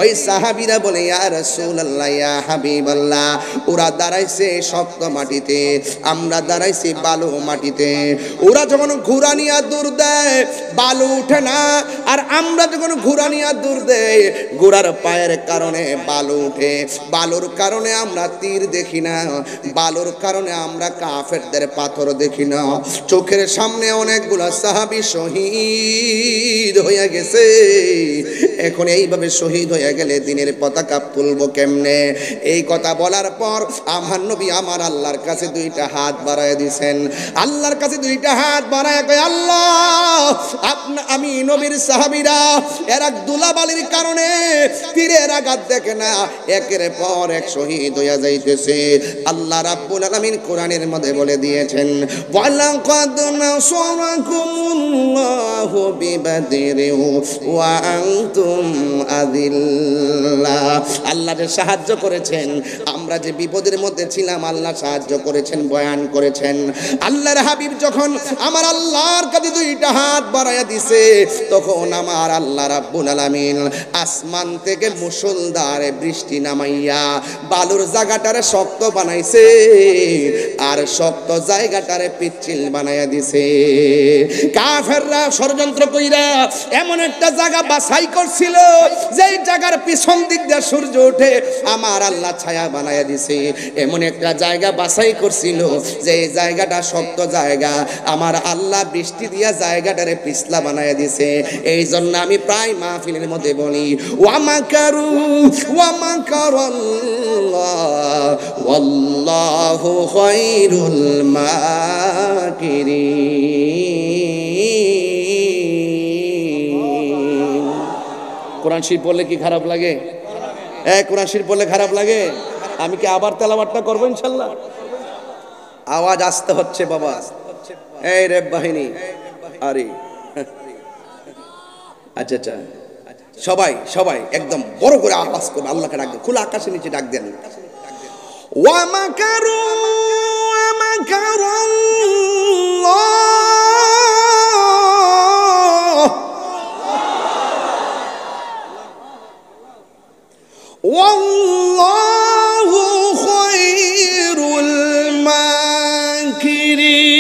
ওই সাহাবীরা বলে, ইয়া রাসূলুল্লাহ ইয়া হাবিবাল্লাহ ওরা দাঁড়াইছে শক্ত মাটিতে, আমরা দাঁড়াইছি বালু মাটিতে। ওরা যখন ঘোড়া নিয়ে দূর দেয় বালু উঠে না, আর আমরা যখন ঘোড়া নিয়ে দূর দেই ঘোড়ার পায়ের কারণে বালু উঠে। বালুর কারণে আমরা তীর দেখি না, বালুর কারণে আমরা কাফেরদের পাথর দেখি না। চোখের সামনে অনেকগুলো সাহাবী শহীদ হয়ে গেছে, এখন এইভাবে শহীদ হয়ে গেলে দিনের পতাকা তুলবো কেমনে? এই কথা বলার পর আমার নবী আমার আল্লাহর কাছে দুইটা হাত বাড়ায় দিছেন। আল্লাহর কাছে দুইটা হাত বাড়ায় কয়, আল্লাহ আমি নবীর সাহাবীরা এরা দুলাবালির কারণে তীরের আঘাত দেখে না, একের পর এক শহীদ হয়ে যাইতেছে। আল্লাহ রাব্বুল আলামিন কোরআনের মধ্যে বলে দিয়েছেন, ওয়ালাকাদ নাসারাকুমুল্লাহু বিবাদরি ওয়া আনতুম আযিল্লা। আল্লাহ যে সাহায্য করেছেন, আমরা যে বিপদের মধ্যে ছিলাম আল্লাহ সাহায্য করেছেন, বয়ান করেছেন। আল্লাহর হাবিব যখন আমার আল্লাহর কাছে দুইটা হাত বাড়াইয়া দিছে, তখন আমার আল্লাহ রাব্বুল আলামিন আসমান থেকে মুষলধার বৃষ্টি নামাইয়া বালুর জায়গাটারে শক্ত বানাইছে, আর শক্ত জায়গাটারে পিচ্ছিল বানাইয়া দিছে। কাফেররা ষড়যন্ত্র কইরা এমন একটা জায়গা বাছাই করছিল, যেই জায়গার পিছন দিক দিয়ে সূর্য ওঠে, আমার আল্লাহ ছায়া বানাইয়া দিছে। এমন একটা জায়গা বাছাই করছিল, যে জায়গাটা শক্ত জায়গা, আমার আল্লাহ বৃষ্টি দিয়া জায়গাটারে পিছলা বানাইয়া দিছে। এই জন্য আমি প্রায় মাহফিলের মধ্যে বলি, ওয়ামাকারু ওয়ামাকারাল্লাহ ওয়াল্লাহু খায়রুল মাকিরিন। কোরআন শরীফ পড়লে কি খারাপ লাগে? কোরআন শরীফ পড়লে খারাপ লাগে? আমি কি আবার তেলাওয়াতটা করবো ইনশাল্লাহ? আওয়াজ আসতে হচ্ছে বাবা, এই রেব বাহিনী। আরে আচ্ছা আচ্ছা, সবাই সবাই একদম বড় করে আওয়াজ করবে, আল্লাহকে ডাক দেন, খোলা আকাশের নিচে ডাক দেন। ওয়ামাকারু ওয়ামাকারাল্লাহ ওয়াল্লাহু খায়রুল মাকিরিন।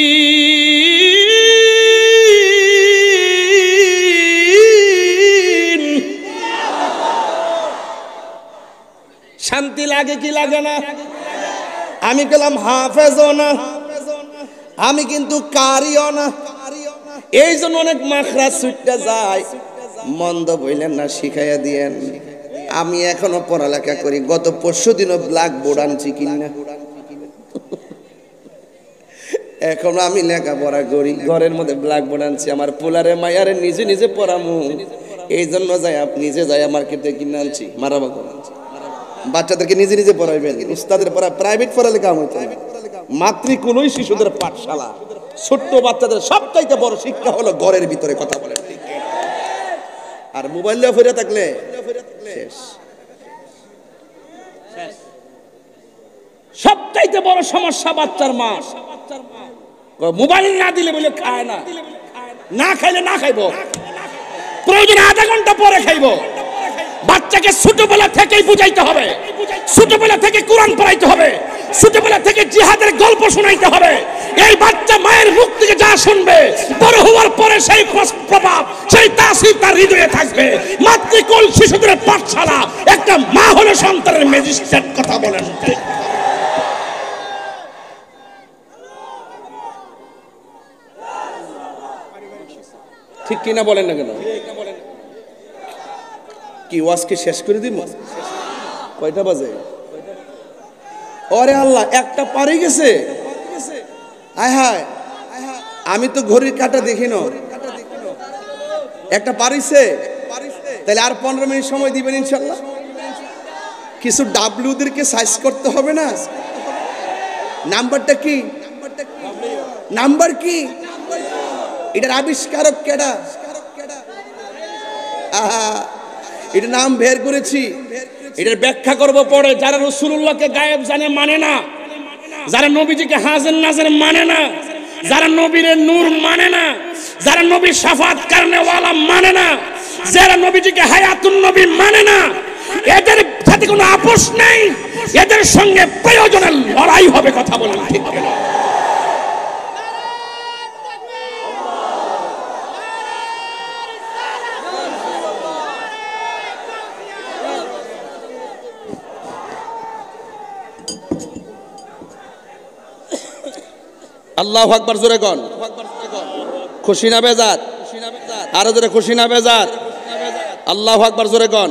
শান্তি লাগে কি লাগে না? আমি গেলাম হাফেজও না, আমি কিন্তু কারিও না, এই জন্য অনেক মাখরাজ ছুটতে যায়। মন্দ বইলেন না, শিখাইয়া দিয়েন। আমি এখনো পড়ালেখা করি, গত পরশু দিনও ব্ল্যাক বোর্ড আনছি কিনা, এখনো আমি লেখাপড়া করি, ঘরের মধ্যে ব্ল্যাক বোর্ড আনছি। আমার পোলারে মায়ারে নিজে নিজে পড়ামু, এই জন্য যাই নিজে যাই মার্কেটে কিনে আনছি। মারাবা আনছি, বাচ্চাদেরকে নিজে নিজে পড়াইবেন, উস্তাদের পড়া প্রাইভেট পড়ালে কাম হইতো না। মাতৃকুলই শিশুদের পাঠশালা, ছোট্ট বাচ্চাদের সবচাইতে বড় শিক্ষা হলো ঘরের ভিতরে কথা বলেন, আর মোবাইল দিয়ে ফিরে থাকলে শেষ। সবচাইতে বড় সমস্যা বাচ্চার মা, মোবাইল না দিলে বলে খায় না, না খাইলে না খাইব, প্রয়োজনে আধা ঘন্টা পরে খাইব। বাচ্চাকে ছোটবেলা থেকেই বুঝাইতে হবে, ছোটবেলা থেকে কোরআন পড়াইতে হবে, ছোটবেলা থেকে জিহাদের গল্প শোনাইতে হবে। এই বাচ্চা মায়ের মুখ থেকে যা শুনবে, বড় হওয়ার পরে সেই প্রভাব, সেই তাসির তার হৃদয়ে থাকবে। মাতৃকুল শিশুদের পাঠশালা, একটা মা হলো সন্তানের ম্যাজিস্ট্রেট। কথা বলেন ঠিক কিনা? বলেন না কেন? কি ওয়াজকে শেষ করে দিব? কয়টা বাজে? ওরে আল্লাহ, একটা পারে গেছে। আয় হায়, আমি তো ঘড়ির কাঁটা দেখি না, একটা পারিছে। তাহলে আর 15 মিনিট সময় দিবেন ইনশাল্লাহ। কিছু ডাব্লিউদেরকে সাইজ করতে হবে না? নাম্বারটা কি? নাম্বার কি? এটার আবিষ্কারক কেডা? এটা নাম বের করেছি, এটার ব্যাখ্যা করব পরে। যারা রাসূলুল্লাহকে গায়েব জানে মানে না, যারা নবীজিকে হাজির নাজির মানে না, যারা নবীর নূর মানে না, যারা নবীর শাফাত কারণেওয়ালা মানে না, যারা নবীজিকে হায়াতুন নবী মানে না, এদের সাথে কোনো আপোষ নেই, এদের সঙ্গে প্রয়োজনে লড়াই হবে। কথা বলেন ঠিক কিনা? আল্লাহু আকবার, জোরে কোন। খুশি না বেজাত? আরো জোরে খুশি না বেজার? আল্লাহু আকবার জোরে গন।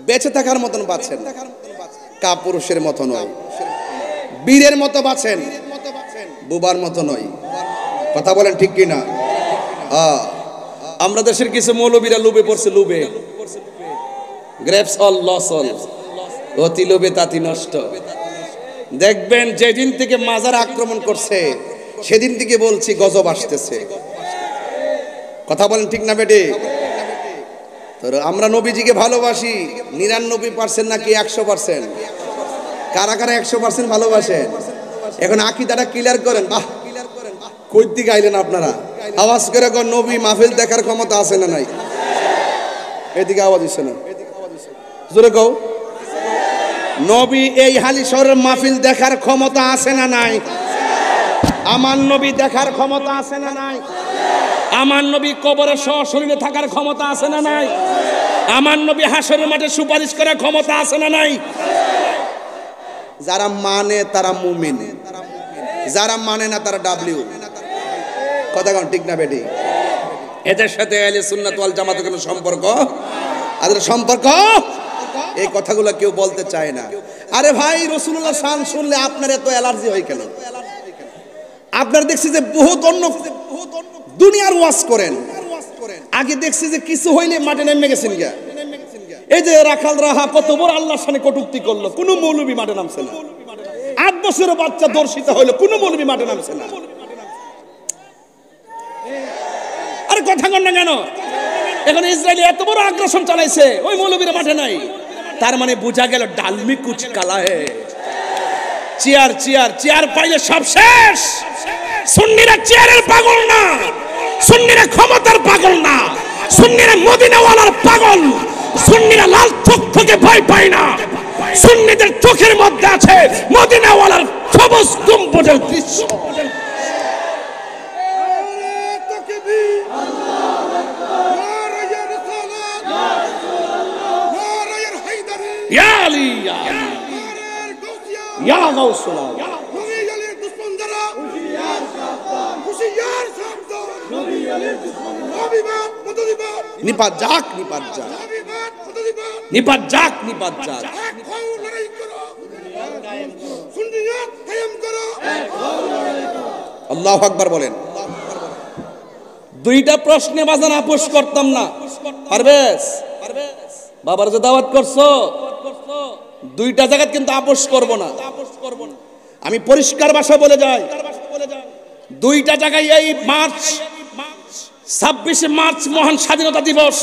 বেঁচে থাকার মতন বাঁচেন, কাপুরুষের মতো নয়, বীরের মতো বাঁচেন, বুবার মতো নয়। কথা বলেন ঠিক কিনা? আমরা দেশের কিছু মৌলবীরা লোভে পড়ছে, লোভে গ্রেপস অল লস অল, অতি লোভে তাতি নষ্ট। দেখবেন যেদিন থেকে মাজার আক্রমণ করছে সেদিন থেকে বলছি গজব আসতেছে। কথা বলেন ঠিক না বেটে? আমরা নবীজিকে ভালোবাসি 99% নাকি 100%? কারা কারা 100% ভালোবাসেন? এখন আকীদাটা ক্লিয়ার করেন। বাহ, কই দিকে আইলেন আপনারা? আওয়াজ করে কোন নবী মাহফিল দেখার ক্ষমতা আছে না নাই? এদিকে আওয়াজ দিছে না, জোরে কও। নবী এই হালি শহরের মাহফিল দেখার ক্ষমতা আছে না নাই? আমার নবী দেখার ক্ষমতা আছে না নাই? আমার নবী কবরে সশরীরে থাকার ক্ষমতা আছে না নাই? আমার নবী হাসরের মাঠে সুপারিশ করার ক্ষমতা আছে না নাই? যারা মানে তারা মুমিন, যারা মানে না তারা ডাব্লিউ। কথা কোন ঠিক না বেটি? এদের সাথে আহলে সুন্নাত ওয়াল জামাতের কোনো সম্পর্ক? আর সম্পর্ক এই কথাগুলো কেউ বলতে চায় না। আরে ভাই, রাসূলুল্লাহ শান শুনলে আপনার এত অ্যালার্জি হয় কেন? আপনার দেখছি যে বহুত অন্য দুনিয়ার ওয়াজ করেন, আগে দেখছি যে কিছু হইলে মাঠে নেমে গেছেন গিয়া। এই যে রাখাল রাহা কত বড় আল্লাহর সামনে কটূক্তি করলো, কোন মৌলবী মাঠে নামছে না। 8 বছরের বাচ্চা দর্শিত হইলো, কোন মৌলবী মাঠে নামছে না। আরে কথা কন না কেন? এখন ইসরায়েল এত বড় আগ্রাসন চালাইছে, ওই মৌলবীরা মাঠে নাই। তার মানে বোঝা গেল ডালমি কুচ কালা হে। চেয়ার চেয়ার চেয়ার পাইলে সব শেষ। সুন্নিরা চেয়ারের পাগল না, সুন্নিরা ক্ষমতার পাগল না, সুন্নিরা মদিনাওয়ালার পাগল। সুন্নিরা লাল চোখ থেকে ভয় পায় না। সুন্নিদের চোখের মধ্যে আছে মদিনাওয়ালার সবুজ গম্বুজের দৃশ্য। ইয়া আলী ইয়া আলী ইয়া গাউসুল্লাহ নবী আলীর দুশমনরা হুশিয়ার সাবধান, হুশিয়ার সাবধান। নবী আলীর দুশমন নবীবাদ মদদিবাদ নিপাত যাক, নিপাত যাক, নবীবাদ মদদিবাদ নিপাত যাক, নিপাত যাক। এক হও লড়াই করো, সুন্নিয়ত কায়েম করো, এক হও লড়াই করো। আল্লাহু আকবার বলেন। দুইটা প্রশ্নে বাজান আপোষ করতাম না। পারবেশ বাবার যে দাওয়াত করছো, দুইটা জায়গা কিন্তু আপোষ করব না। আমি পরিষ্কার ভাষা বলে যাই, দুইটা জায়গায় এই মার্চ 26শে মার্চ মহান স্বাধীনতা দিবস,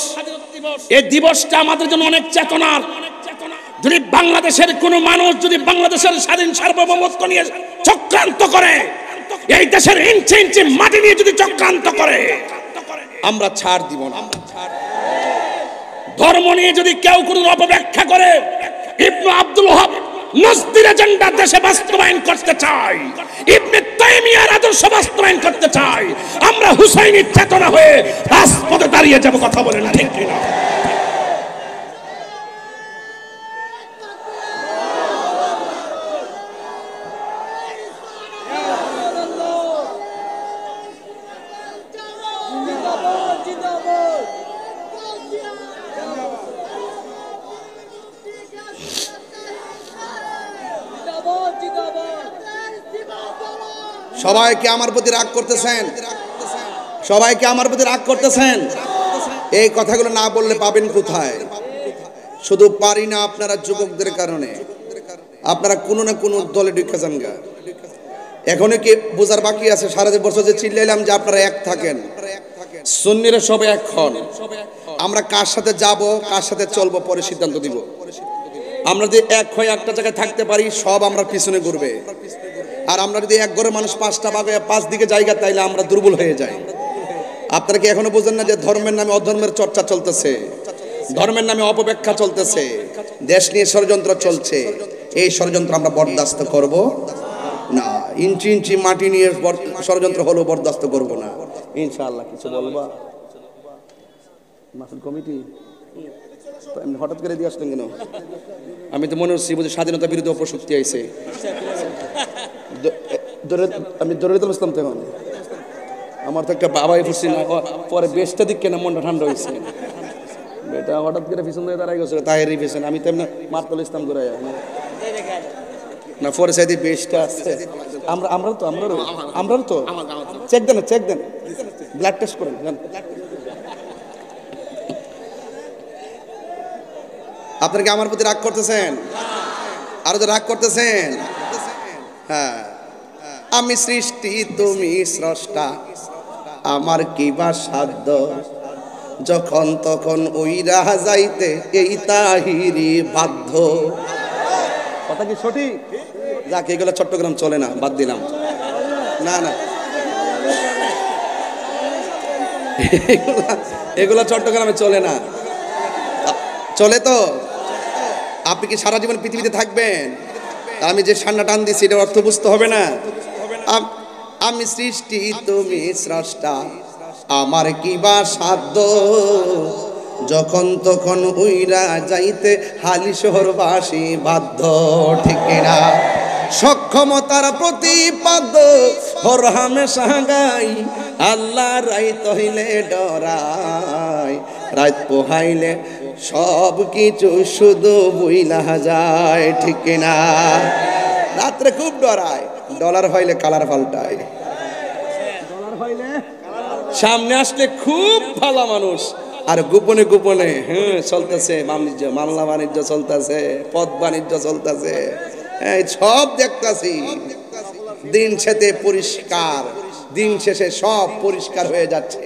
এই দিবসটা আমাদের জন্য অনেক চেতনার। যদি বাংলাদেশের কোন মানুষ যদি বাংলাদেশের স্বাধীন সার্বভৌমত্ব নিয়ে চক্রান্ত করে, এই দেশের ইঞ্চি ইঞ্চি মাটি নিয়ে যদি চক্রান্ত করে, আমরা ছাড় দিব না। ধর্ম নিয়ে যদি কেউ কোনো অপব্যাখ্যা করে, ইবনে আব্দুল ওয়াহাব নজদির এজেন্ডা দেশে বাস্তবায়ন করতে চাই, ইবনে তাইমিয়ার আদর্শ বাস্তবায়ন করতে চাই, আমরা হুসাইনি চেতনা হয়ে রাজপথে দাঁড়িয়ে যাব। কথা বলেন ঠিক কিনা? সবাইকে আমার প্রতি রাগ করতেছেন, সবাইকে আমার প্রতি রাগ করতেছেন। এই কথাগুলো না বললে পাবেন কোথায়? শুধু পারি না আপনারা যুবকদের কারণে, আপনারা কোনো না কোনো দলে ঢুকে যান গা। এখনো কি বোঝার বাকি আছে? সারা বছর যে চিল্লাইলাম যে আপনারা এক থাকেন, সুন্নিরা সবে এক হন। আমরা কার সাথে যাব, কার সাথে চলবো পরে সিদ্ধান্ত দিব। আমরা যদি এক হয়ে একটা জায়গায় থাকতে পারি, সব আমরা পিছনে ঘুরবে। আর আমরা যদি এক ঘরের মানুষ 5টা ভাগে 5 দিকে জায়গা, তাইলে আমরা দুর্বল হয়ে যাই। আপনারা কি এখনো বোঝেন না যে ধর্মের নামে অধর্মের চর্চা চলতেছে, ধর্মের নামে অপব্যাখ্যা চলতেছে, দেশ নিয়ে ষড়যন্ত্র চলছে? এই ষড়যন্ত্র আমরা বরদাস্ত করব না। ইঞ্চি ইঞ্চি মাটি নিয়ে ষড়যন্ত্র হলো বরদাস্ত করব না ইনশাআল্লাহ। কিছু বলবা মাসুল কমিটি হঠাৎ করে দিয়ে আসলেন কেন? আমি তো মনে হচ্ছি বুঝি স্বাধীনতা বিরোধী অপশক্তি আইছে। আমি দৌড়াইতে বসলাম তখন। আমার তো একটা বাবাই ফুসছি না, পরে বেশটা দিক কেন মনটা ঠান্ডা হয়েছে। বেটা হঠাৎ করে পিছন দিয়ে দাঁড়াই গেছিল, তাহেরই পিছনে, আমি তেমনি মারতল ইসলাম করে না, পরে সাইডে বেশটা আছে। আমরা তো চেক দেন ব্লাড টেস্ট করেন। আপনারা কি আমার প্রতি রাগ করতেছেন? আরো তো রাগ করতেছেন? হ্যাঁ, আমি সৃষ্টি তুমি স্রষ্টা, আমার কি বা সাধ্য, যখন তখন উইরা যাইতে এই তাহিরি বাধ্য। কথা কি সঠিক? যাক, এগুলো চট্টগ্রাম চলে না, বাদ দিলাম। না এগুলো চট্টগ্রামে চলে না। চলে তো? আপনি কি সারা জীবন পৃথিবীতে থাকবেন? আমি যে সান্না টান দিচ্ছি এটার অর্থ বুঝতে হবে না? আমি সৃষ্টি তুমি স্রষ্টা, আমার কি বা সাধ্য, যখন তখন উইরা যাইতে হালি শহরবাসী বাধ্য। ঠিক কিনা? সক্ষমতার প্রতিপাদ্য হর হামেশা গাই, আল্লাহ রাইত হইলে ডরাই, রাত পোহাইলে সব কিছু শুধু বুইলা যায়। ঠিক কিনা? রাত্রে খুব ডরায়, ডলার হইলে কালার পাল্টায়, সামনে আসলে খুব ভালো মানুষ, আর গোপনে গোপনে চলতেছে বাণিজ্য, মামলা বাণিজ্য চলতেছে, পথ বাণিজ্য চলতেছে, সব দেখতেছি। দিন শেষে পরিষ্কার, দিন শেষে সব পরিষ্কার হয়ে যাচ্ছে।